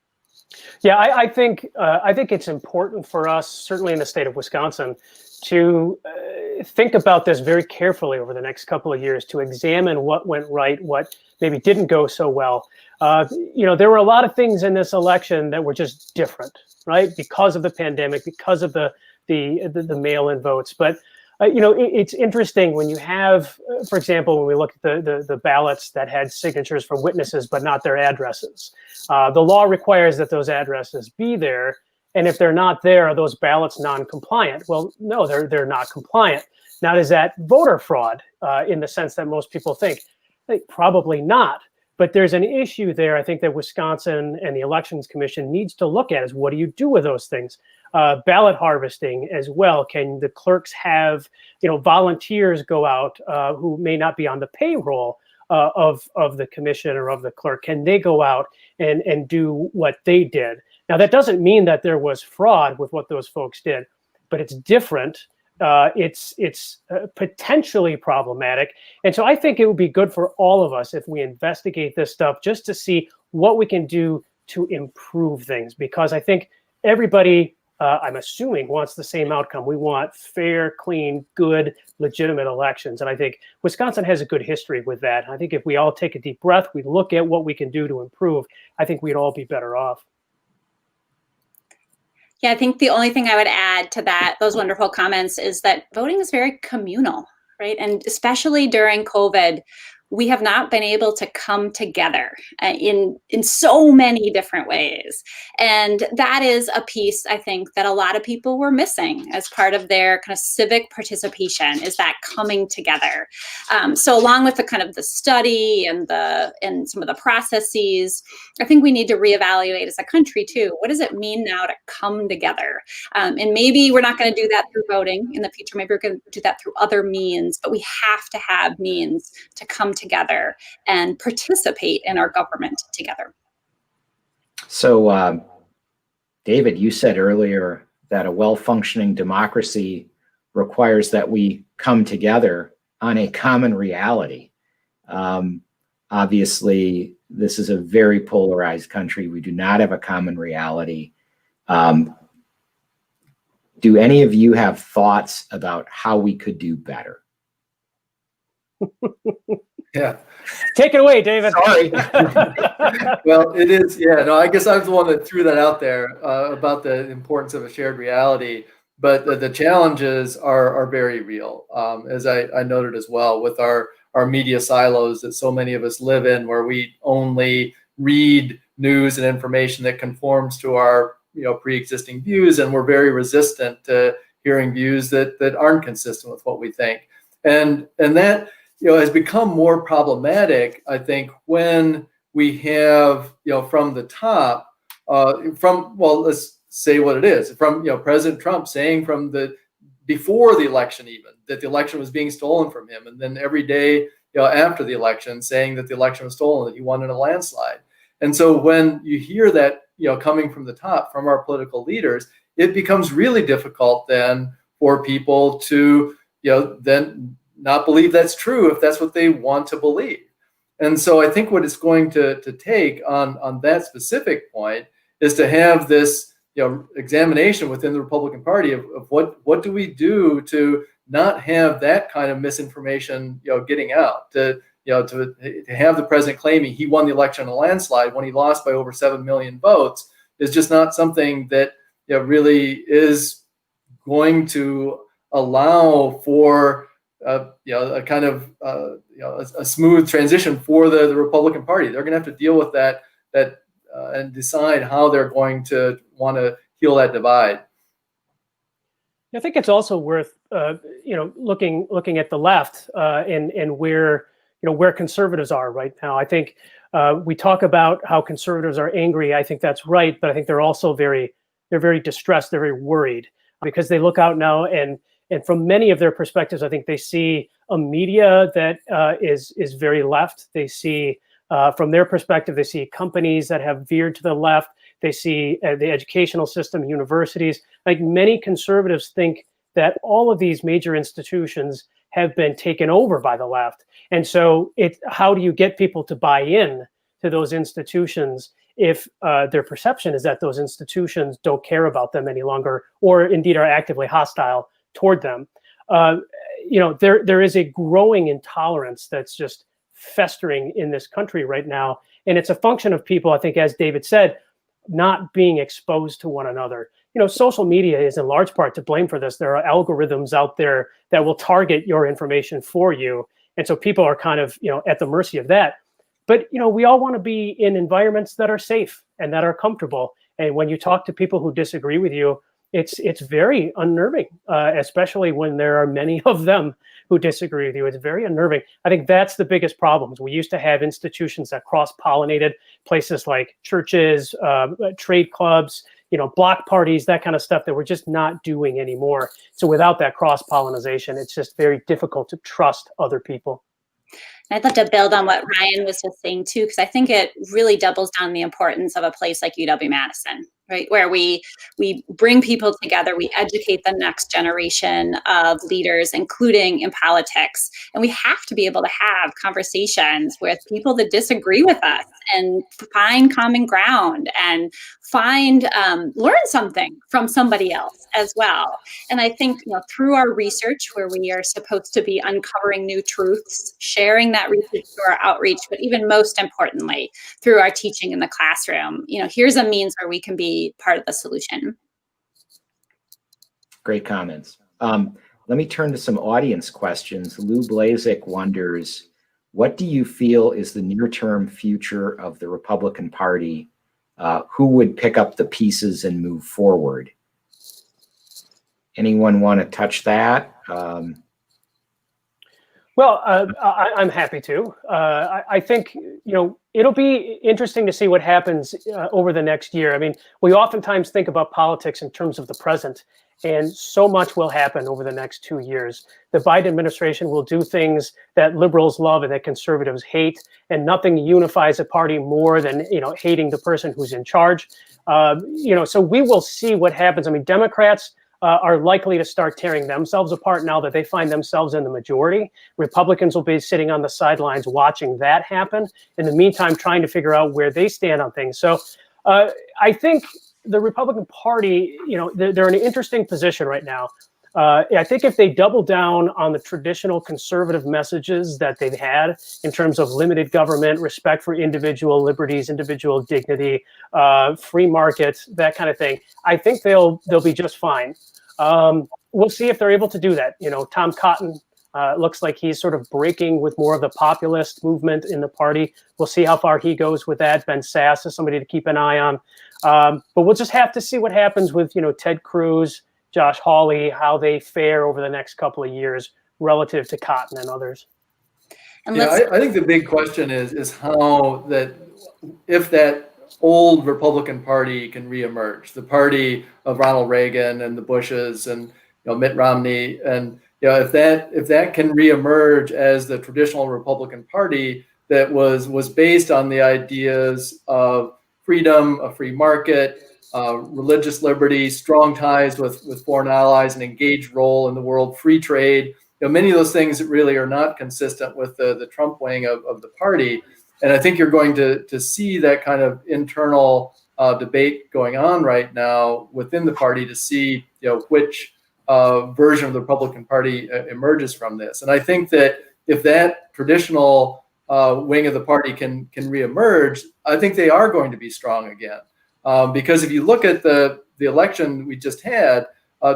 Yeah, I think it's important for us, certainly in the state of Wisconsin, to think about this very carefully over the next couple of years, to examine what went right, what maybe didn't go so well. There were a lot of things in this election that were just different, right? Because of the pandemic, because of the mail-in votes. But it's interesting when you have, for example, when we look at the ballots that had signatures from witnesses but not their addresses. The law requires that those addresses be there, and if they're not there, are those ballots non-compliant? Well, no, they're not compliant. Now, is that voter fraud in the sense that most people think? Probably not. But there's an issue there, I think, that Wisconsin and the Elections Commission needs to look at, is what do you do with those things? Ballot harvesting as well. Can the clerks have, volunteers go out who may not be on the payroll of the commission or of the clerk? Can they go out and do what they did? Now, that doesn't mean that there was fraud with what those folks did, but it's different. It's potentially problematic. And so I think it would be good for all of us if we investigate this stuff just to see what we can do to improve things, because I think everybody, I'm assuming, wants the same outcome. We want fair, clean, good, legitimate elections. And I think Wisconsin has a good history with that. I think if we all take a deep breath, we look at what we can do to improve, I think we'd all be better off. Yeah, I think the only thing I would add to those wonderful comments is that voting is very communal, right? And especially during COVID, we have not been able to come together in so many different ways. And that is a piece, I think, that a lot of people were missing as part of their kind of civic participation, is that coming together. So along with the kind of the study and some of the processes, I think we need to reevaluate as a country too. What does it mean now to come together? And maybe we're not going to do that through voting in the future. Maybe we're going to do that through other means, but we have to have means to come together and participate in our government together. So, David, you said earlier that a well-functioning democracy requires that we come together on a common reality. Obviously, this is a very polarized country. We do not have a common reality. Do any of you have thoughts about how we could do better? Yeah. Take it away, David. Sorry. Well, it is. Yeah. No, I guess I was the one that threw that out there about the importance of a shared reality. But the challenges are very real, as I noted as well, with our media silos that so many of us live in, where we only read news and information that conforms to our pre-existing views, and we're very resistant to hearing views that aren't consistent with what we think, and that has become more problematic, I think, when we have from the top, let's say what it is, from President Trump saying before the election even that the election was being stolen from him, and then every day after the election saying that the election was stolen, that he won in a landslide. And so when you hear that coming from the top, from our political leaders, it becomes really difficult then for people to then not believe that's true if that's what they want to believe. And so I think what it's going to take on that specific point is to have this examination within the Republican Party of what do we do to not have that kind of misinformation getting out, to have the president claiming he won the election in a landslide when he lost by over 7 million votes is just not something that really is going to allow for a kind of a smooth transition for the Republican Party. They're going to have to deal with that and decide how they're going to want to heal that divide. I think it's also worth looking at the left and where conservatives are right now. I think we talk about how conservatives are angry. I think that's right, but I think they're also very distressed. They're very worried because they look out now and from many of their perspectives, I think they see a media that is very left. They see from their perspective, they see companies that have veered to the left. They see the educational system, universities. Like many conservatives think that all of these major institutions have been taken over by the left. And so how do you get people to buy in to those institutions if their perception is that those institutions don't care about them any longer, or indeed are actively hostile toward them? There is a growing intolerance that's just festering in this country right now. And it's a function of people, I think, as David said, not being exposed to one another. Social media is in large part to blame for this. There are algorithms out there that will target your information for you. And so people are kind of, at the mercy of that. But, we all want to be in environments that are safe and that are comfortable. And when you talk to people who disagree with you, it's very unnerving, especially when there are many of them who disagree with you. It's very unnerving. I think that's the biggest problems. We used to have institutions that cross-pollinated, places like churches, trade clubs, block parties, that kind of stuff that we're just not doing anymore. So without that cross-pollination, it's just very difficult to trust other people. I'd love to build on what Ryan was just saying too, because I think it really doubles down the importance of a place like UW-Madison, right? Where we bring people together, we educate the next generation of leaders, including in politics. And we have to be able to have conversations with people that disagree with us and find common ground and learn something from somebody else as well. And I think through our research, where we are supposed to be uncovering new truths, sharing that research through our outreach, but even most importantly, through our teaching in the classroom, here's a means where we can be part of the solution. Great comments. Let me turn to some audience questions. Lou Blazik wonders, what do you feel is the near-term future of the Republican Party? Who would pick up the pieces and move forward? Anyone want to touch that? Well, I'm happy to. I think, it'll be interesting to see what happens over the next year. I mean, we oftentimes think about politics in terms of the present, and so much will happen over the next 2 years. The Biden administration will do things that liberals love and that conservatives hate, and nothing unifies a party more than, hating the person who's in charge. So we will see what happens. I mean, Democrats are likely to start tearing themselves apart now that they find themselves in the majority. Republicans will be sitting on the sidelines watching that happen. In the meantime, trying to figure out where they stand on things. So I think the Republican Party, they're in an interesting position right now. I think if they double down on the traditional conservative messages that they've had in terms of limited government, respect for individual liberties, individual dignity, free markets, that kind of thing, I think they'll be just fine. We'll see if they're able to do that. Tom Cotton looks like he's sort of breaking with more of the populist movement in the party. We'll see how far he goes with that. Ben Sass is somebody to keep an eye on. But we'll just have to see what happens with, Ted Cruz, Josh Hawley, how they fare over the next couple of years relative to Cotton and others. And I think the big question is how if that old Republican Party can reemerge, the party of Ronald Reagan and the Bushes and Mitt Romney, and if that can reemerge as the traditional Republican Party that was based on the ideas of freedom, a free market, religious liberty, strong ties with foreign allies, an engaged role in the world, free trade, many of those things that really are not consistent with the Trump wing of the party. And I think you're going to see that kind of internal debate going on right now within the party to see which version of the Republican Party emerges from this. And I think that if that traditional wing of the party can reemerge, I think they are going to be strong again. Because if you look at the election we just had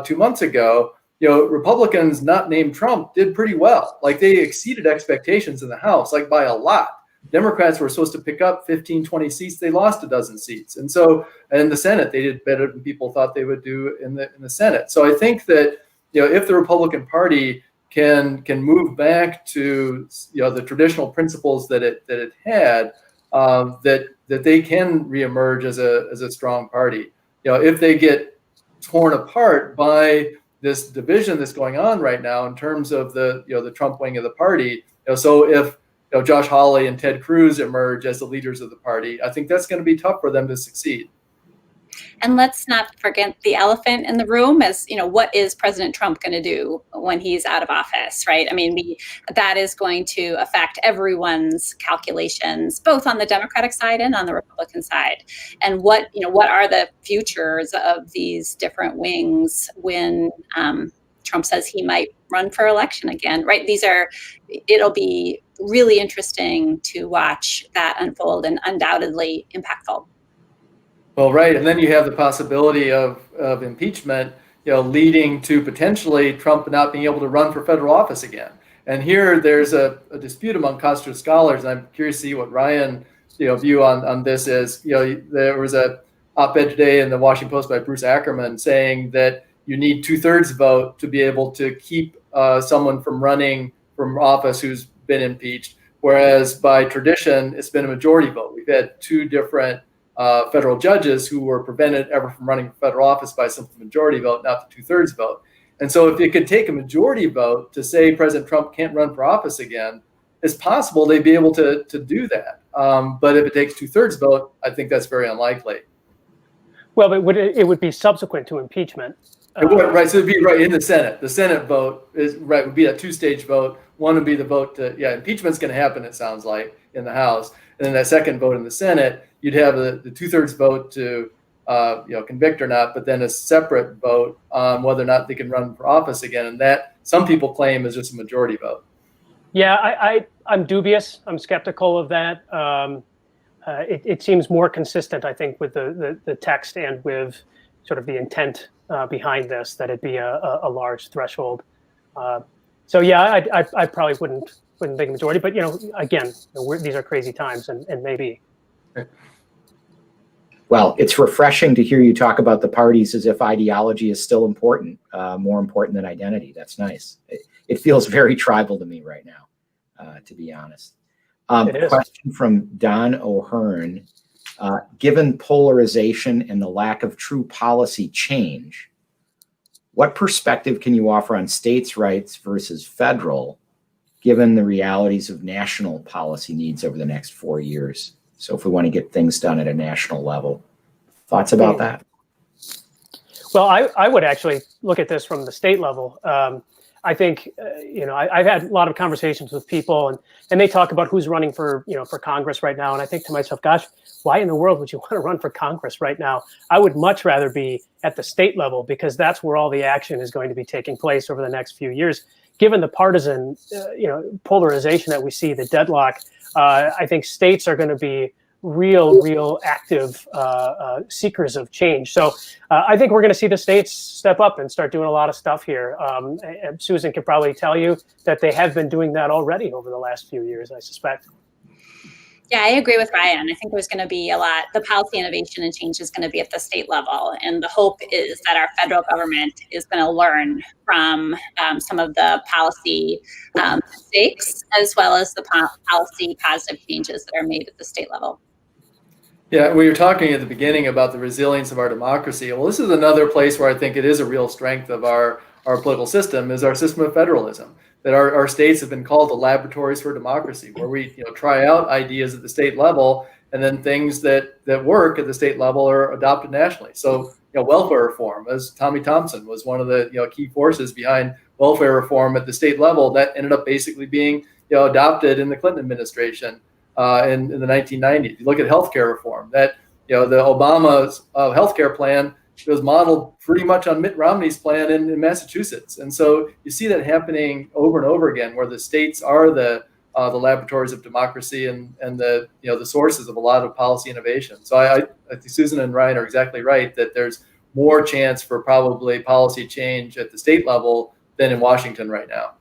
2 months ago, Republicans not named Trump did pretty well. Like, they exceeded expectations in the House, like by a lot. Democrats were supposed to pick up 15, 20 seats. They lost a dozen seats. And so in the Senate, they did better than people thought they would do in the Senate. So I think that, if the Republican Party can move back to, the traditional principles that it had, that they can reemerge as a strong party. If they get torn apart by this division that's going on right now in terms of the Trump wing of the party, so if Josh Hawley and Ted Cruz emerge as the leaders of the party, I think that's going to be tough for them to succeed. And let's not forget the elephant in the room as, what is President Trump going to do when he's out of office, right? I mean, that is going to affect everyone's calculations, both on the Democratic side and on the Republican side. And what are the futures of these different wings when Trump says he might run for election again, right? It'll be really interesting to watch that unfold and undoubtedly impactful. Well, right. And then you have the possibility of impeachment, leading to potentially Trump not being able to run for federal office again. And here there's a dispute among constitutional scholars. And I'm curious to see what Ryan's view on this is. There was a op-ed today in the Washington Post by Bruce Ackerman saying that you need 2/3 vote to be able to keep someone from running from office who's been impeached. Whereas by tradition, it's been a majority vote. We've had two different federal judges who were prevented ever from running for federal office by a simple majority vote, not the 2/3 vote. And so if it could take a majority vote to say President Trump can't run for office again, it's possible they'd be able to do that. But if it takes 2/3 vote, I think that's very unlikely. Well, it would be subsequent to impeachment. It would, right. So it'd be right in the Senate. The Senate vote would be a two-stage vote. One would be the vote to, impeachment's going to happen, it sounds like, in the House. And then that second vote in the Senate, you'd have the 2/3 vote to convict or not, but then a separate vote on whether or not they can run for office again. And that some people claim is just a majority vote. Yeah, I'm dubious. I'm skeptical of that. It seems more consistent, I think, with the text and with sort of the intent behind this, that it'd be a large threshold. So yeah, I probably wouldn't think a majority, but again, these are crazy times, and maybe. Well, it's refreshing to hear you talk about the parties as if ideology is still important, more important than identity. That's nice. It feels very tribal to me right now, to be honest. Question from Don O'Hearn. Given polarization and the lack of true policy change, what perspective can you offer on states' rights versus federal, given the realities of national policy needs over the next 4 years? So if we want to get things done at a national level, thoughts about that? Well, I would actually look at this from the state level. I think, I've had a lot of conversations with people and they talk about who's running for Congress right now. And I think to myself, gosh, why in the world would you want to run for Congress right now? I would much rather be at the state level, because that's where all the action is going to be taking place over the next few years. Given the partisan, polarization that we see, the deadlock, I think states are going to be real active seekers of change. So I think we're going to see the states step up and start doing a lot of stuff here. And Susan can probably tell you that they have been doing that already over the last few years, I suspect. Yeah, I agree with Ryan. I think there's going to be a lot, the policy innovation and change is going to be at the state level. And the hope is that our federal government is going to learn from some of the policy mistakes, as well as the policy positive changes that are made at the state level. Yeah, we were talking at the beginning about the resilience of our democracy. Well, this is another place where I think it is a real strength of our political system, is our system of federalism. That our states have been called the laboratories for democracy, where we try out ideas at the state level, and then things that work at the state level are adopted nationally. So welfare reform, as Tommy Thompson was one of the key forces behind welfare reform at the state level, that ended up basically being adopted in the Clinton administration in the 1990s. You look at healthcare reform, that the Obama's healthcare plan was modeled pretty much on Mitt Romney's plan in Massachusetts. And so you see that happening over and over again, where the states are the laboratories of democracy and the sources of a lot of policy innovation. So I think Susan and Ryan are exactly right that there's more chance for probably policy change at the state level than in Washington right now.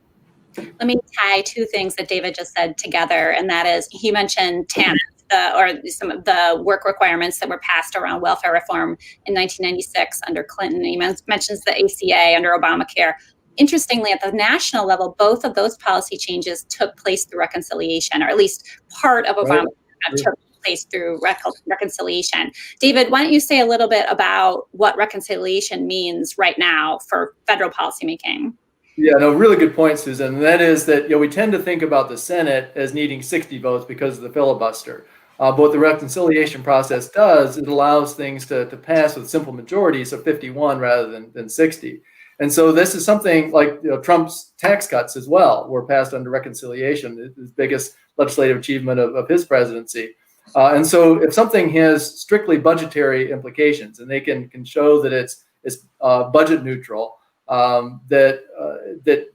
Let me tie two things that David just said together, and that is, he mentioned TANF, or some of the work requirements that were passed around welfare reform in 1996 under Clinton. He mentions the ACA under Obamacare. Interestingly, at the national level, both of those policy changes took place through reconciliation, or at least part of Obamacare took place through reconciliation. David, why don't you say a little bit about what reconciliation means right now for federal policymaking? Yeah, no, really good point, Susan. And that is that we tend to think about the Senate as needing 60 votes because of the filibuster. But what the reconciliation process does, it allows things to pass with simple majorities of 51 rather than 60. And so this is something like Trump's tax cuts as well were passed under reconciliation, his biggest legislative achievement of his presidency. And so if something has strictly budgetary implications, and they can show that it's budget neutral, that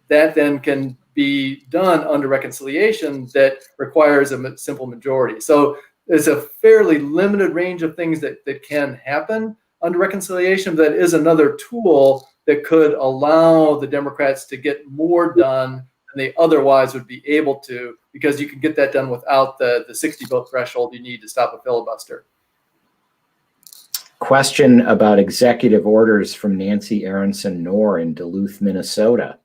then can be done under reconciliation that requires a simple majority. So there's a fairly limited range of things that can happen under reconciliation. That is another tool that could allow the Democrats to get more done than they otherwise would be able to, because you can get that done without the 60 vote threshold you need to stop a filibuster. Question about executive orders from Nancy Aronson-Knorr in Duluth, Minnesota.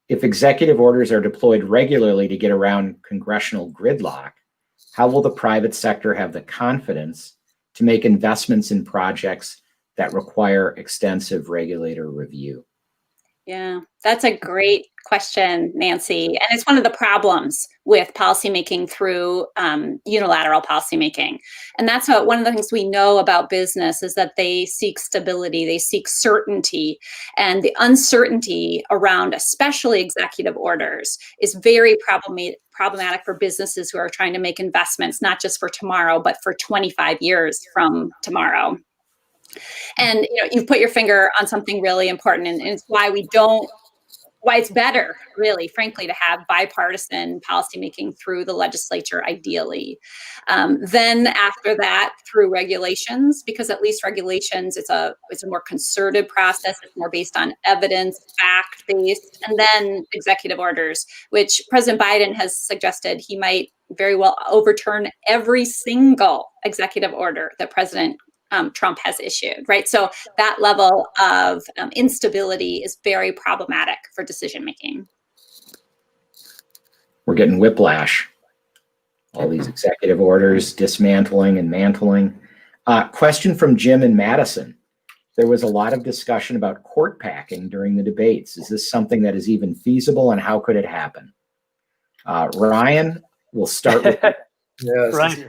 If executive orders are deployed regularly to get around congressional gridlock, how will the private sector have the confidence to make investments in projects that require extensive regulator review? Yeah, that's a great question, Nancy. And it's one of the problems with policymaking through unilateral policymaking. And that's one of the things we know about business is that they seek stability, they seek certainty. And the uncertainty around especially executive orders is very problematic for businesses who are trying to make investments, not just for tomorrow, but for 25 years from tomorrow. And you've put your finger on something really important, and it's why it's better, really, frankly, to have bipartisan policymaking through the legislature, ideally. Then after that, through regulations, because at least regulations, it's a more concerted process. It's more based on evidence, fact-based, and then executive orders, which President Biden has suggested he might very well overturn every single executive order that President Trump has issued, right? So that level of instability is very problematic for decision making. We're getting whiplash. All these executive orders, dismantling and mantling. Question from Jim in Madison. There was a lot of discussion about court packing during the debates. Is this something that is even feasible, and how could it happen? Ryan, we'll start with Yes. Right.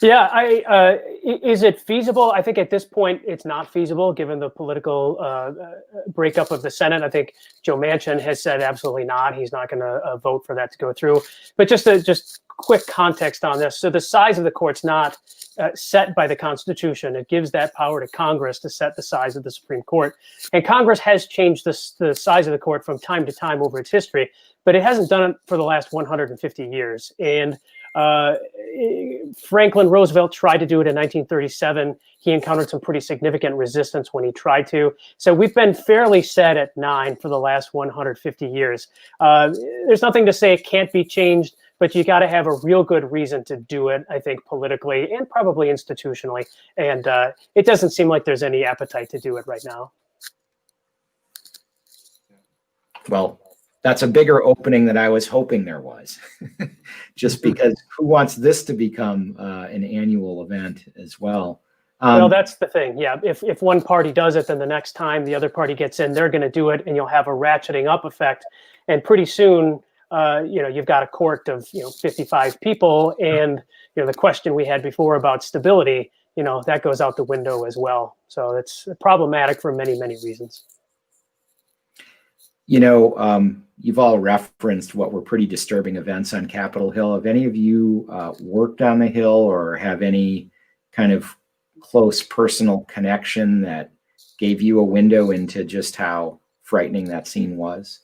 Yeah, is it feasible? I think at this point it's not feasible given the political breakup of the Senate. I think Joe Manchin has said absolutely not. He's not going to vote for that to go through. But just quick context on this. So the size of the court's not set by the Constitution. It gives that power to Congress to set the size of the Supreme Court. And Congress has changed the size of the court from time to time over its history, but it hasn't done it for the last 150 years. And Franklin Roosevelt tried to do it in 1937. He encountered some pretty significant resistance when he tried to. So we've been fairly set at 9 for the last 150 years. There's nothing to say it can't be changed, but you got to have a real good reason to do it, I think, politically and probably institutionally. And it doesn't seem like there's any appetite to do it right now. Well, that's a bigger opening than I was hoping there was, just because who wants this to become an annual event as well? Well, that's the thing. Yeah, if one party does it, then the next time the other party gets in, they're going to do it, and you'll have a ratcheting up effect. And pretty soon, you've got a court of 55 people, and the question we had before about stability, that goes out the window as well. So it's problematic for many, many reasons. You've all referenced what were pretty disturbing events on Capitol Hill. Have any of you worked on the Hill or have any kind of close personal connection that gave you a window into just how frightening that scene was?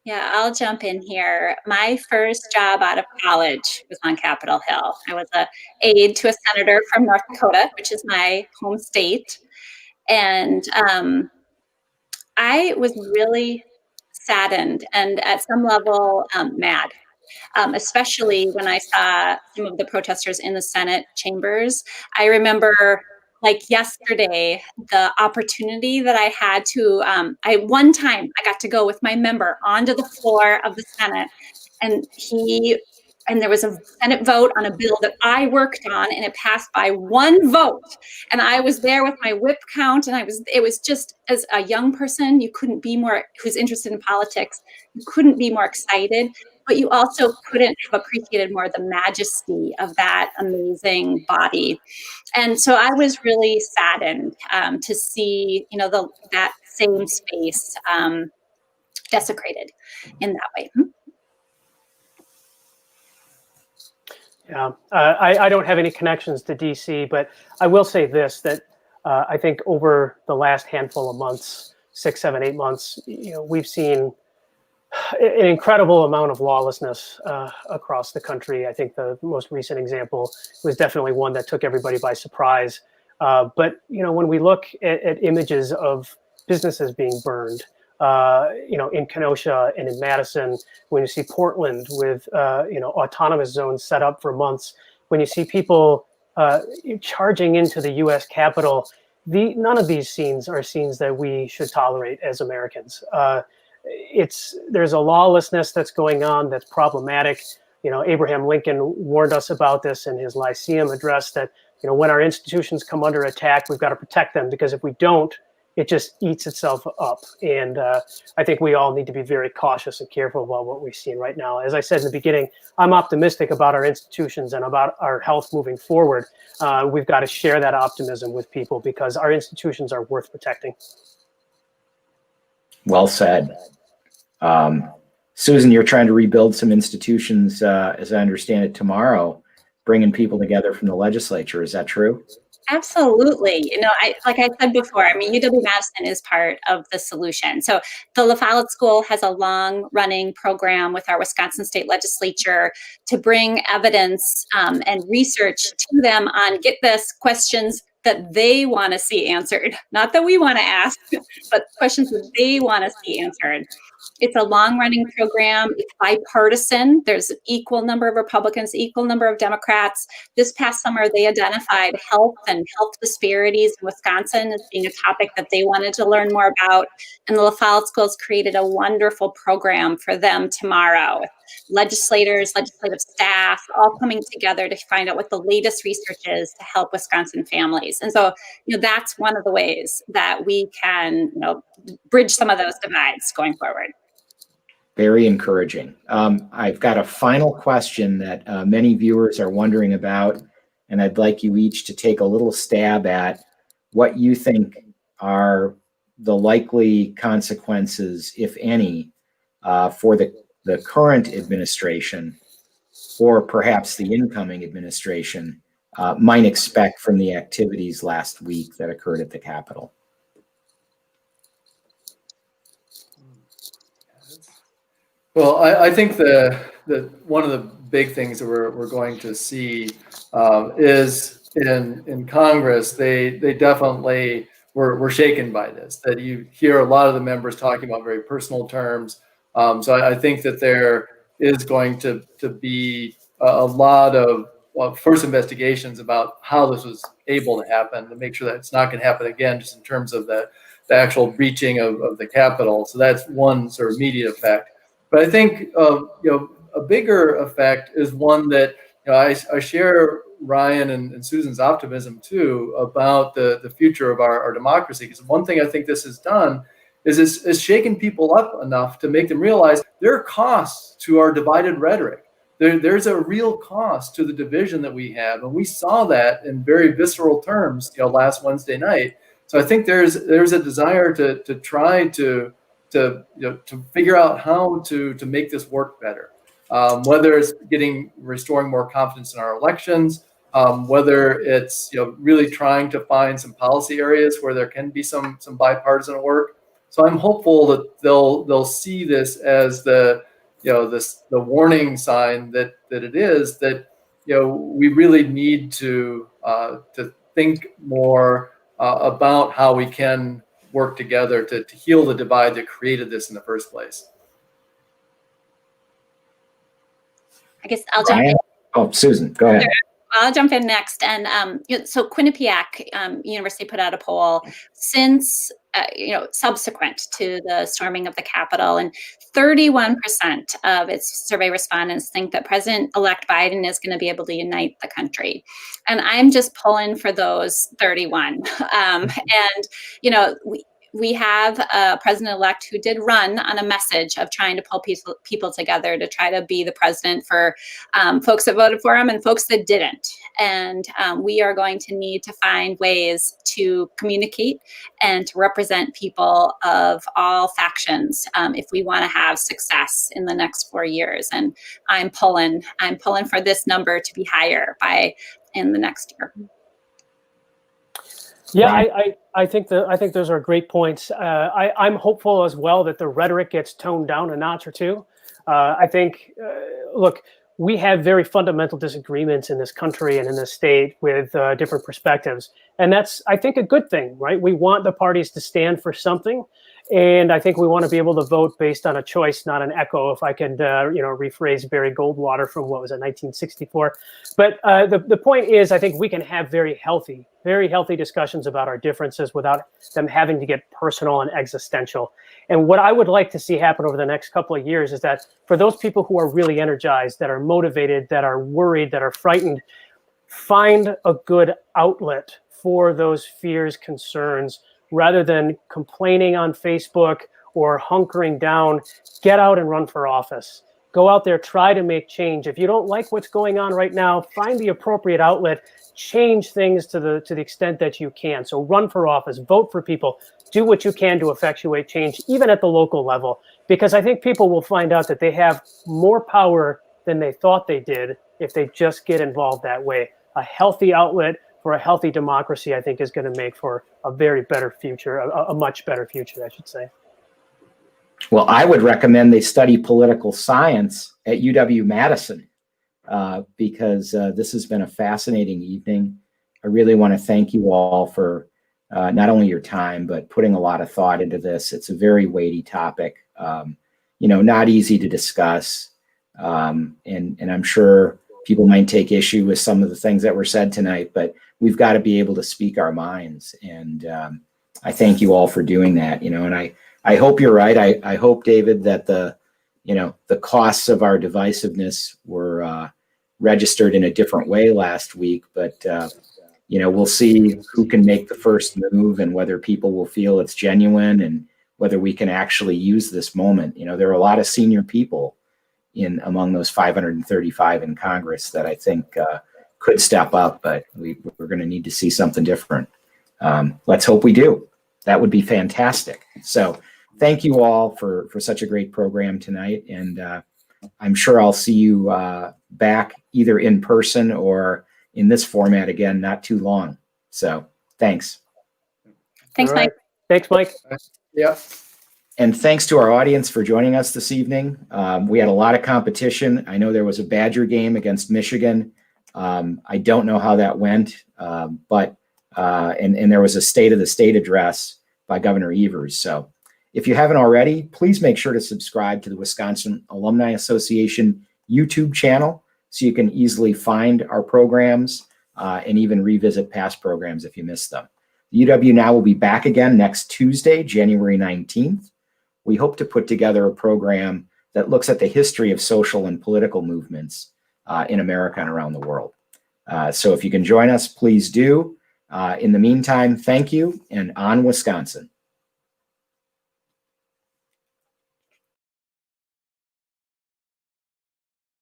Yeah, I'll jump in here. My first job out of college was on Capitol Hill. I was an aide to a senator from North Dakota, which is my home state. And I was really saddened and at some level mad, especially when I saw some of the protesters in the Senate chambers. I remember like yesterday, the opportunity that I had to, one time I got to go with my member onto the floor of the Senate, and there was a Senate vote on a bill that I worked on, and it passed by one vote. And I was there with my whip count, and it was just, as a young person, you couldn't be more, who's interested in politics, you couldn't be more excited, but you also couldn't have appreciated more the majesty of that amazing body. And so I was really saddened to see, that same space desecrated in that way. Yeah, I don't have any connections to DC, but I will say this, that I think over the last handful of months, 6, 7, 8 months, we've seen an incredible amount of lawlessness across the country. I think the most recent example was definitely one that took everybody by surprise. But when we look at images of businesses being burned, in Kenosha and in Madison, when you see Portland with autonomous zones set up for months, when you see people charging into the U.S. Capitol, none of these scenes are scenes that we should tolerate as Americans. There's a lawlessness that's going on that's problematic. Abraham Lincoln warned us about this in his Lyceum address, that when our institutions come under attack, we've got to protect them, because if we don't, it just eats itself up. And I think we all need to be very cautious and careful about what we're seeing right now. As I said in the beginning, I'm optimistic about our institutions and about our health moving forward. We've got to share that optimism with people, because our institutions are worth protecting. Well said. Susan, you're trying to rebuild some institutions, as I understand it, tomorrow, bringing people together from the legislature. Is that true? Absolutely. Like I said before, UW-Madison is part of the solution. So the La Follette School has a long-running program with our Wisconsin State Legislature to bring evidence and research to them on, get this, questions that they want to see answered. Not that we want to ask, but questions that they want to see answered. It's a long-running program. It's bipartisan. There's an equal number of Republicans, equal number of Democrats. This past summer, they identified health and health disparities in Wisconsin as being a topic that they wanted to learn more about. And the La Follette Schools created a wonderful program for them tomorrow. Legislators, legislative staff, all coming together to find out what the latest research is to help Wisconsin families. And so, that's one of the ways that we can, bridge some of those divides going forward. Very encouraging. I've got a final question that many viewers are wondering about, and I'd like you each to take a little stab at what you think are the likely consequences, if any, for the current administration, or perhaps the incoming administration, might expect from the activities last week that occurred at the Capitol. Well, I think the one of the big things that we're going to see is in Congress, they definitely were shaken by this. That you hear a lot of the members talking about very personal terms. So I think that there is going to be a lot of first investigations about how this was able to happen, to make sure that it's not going to happen again, just in terms of the actual breaching of the Capitol. So that's one sort of immediate effect. But I think a bigger effect is one that I share Ryan and Susan's optimism too about the future of our democracy. Because one thing I think this has done is it's shaken people up enough to make them realize there are costs to our divided rhetoric. There's a real cost to the division that we have, and we saw that in very visceral terms last Wednesday night. So I think there's a desire to try to figure out how to make this work better, whether it's restoring more confidence in our elections, whether it's really trying to find some policy areas where there can be some bipartisan work. So I'm hopeful that they'll see this as the warning sign that it is, that we really need to think more about how we can work together to heal the divide that created this in the first place. I guess I'll jump in. Oh, Susan, go ahead. I'll jump in next. And so Quinnipiac University put out a poll since, subsequent to the storming of the Capitol, and 31% of its survey respondents think that President-elect Biden is going to be able to unite the country. And I'm just pulling for those 31. We have a president-elect who did run on a message of trying to pull people together to try to be the president for folks that voted for him and folks that didn't. And we are going to need to find ways to communicate and to represent people of all factions if we want to have success in the next 4 years. And I'm pulling for this number to be higher in the next year. Yeah, I think those are great points. I'm hopeful as well that the rhetoric gets toned down a notch or two. I think, look, we have very fundamental disagreements in this country and in this state with different perspectives. And that's, I think, a good thing, right? We want the parties to stand for something. And I think we want to be able to vote based on a choice, not an echo, if I could, rephrase Barry Goldwater from, 1964. But the point is, I think we can have very healthy discussions about our differences without them having to get personal and existential. And what I would like to see happen over the next couple of years is that for those people who are really energized, that are motivated, that are worried, that are frightened, find a good outlet for those fears, concerns, rather than complaining on Facebook or hunkering down. Get out and run for office. Go out there, try to make change. If you don't like what's going on right now, find the appropriate outlet, change things to the extent that you can. So run for office, vote for people, do what you can to effectuate change, even at the local level, because I think people will find out that they have more power than they thought they did if they just get involved that way. A healthy outlet for a healthy democracy, I think, is going to make for a very better future, a much better future, I should say. Well, I would recommend they study political science at UW-Madison because this has been a fascinating evening. I really want to thank you all for not only your time, but putting a lot of thought into this. It's a very weighty topic, not easy to discuss. And I'm sure people might take issue with some of the things that were said tonight, but we've got to be able to speak our minds. And I thank you all for doing that, and I hope you're right. I hope, David, that the costs of our divisiveness were registered in a different way last week, but we'll see who can make the first move and whether people will feel it's genuine and whether we can actually use this moment. There are a lot of senior people among those 535 in Congress that I think could step up, but we're going to need to see something different. Let's hope we do. That would be fantastic. So thank you all for such a great program tonight. And I'm sure I'll see you back either in person or in this format again, not too long. So thanks. Thanks, All right. Mike. Thanks, Mike. Yeah. And thanks to our audience for joining us this evening. We had a lot of competition. I know there was a Badger game against Michigan. I don't know how that went, but there was a State of the State address by Governor Evers. So if you haven't already, please make sure to subscribe to the Wisconsin Alumni Association YouTube channel so you can easily find our programs and even revisit past programs if you missed them. The UW Now will be back again next Tuesday, January 19th. We hope to put together a program that looks at the history of social and political movements in America and around the world. So if you can join us, please do. In the meantime, thank you, and on Wisconsin.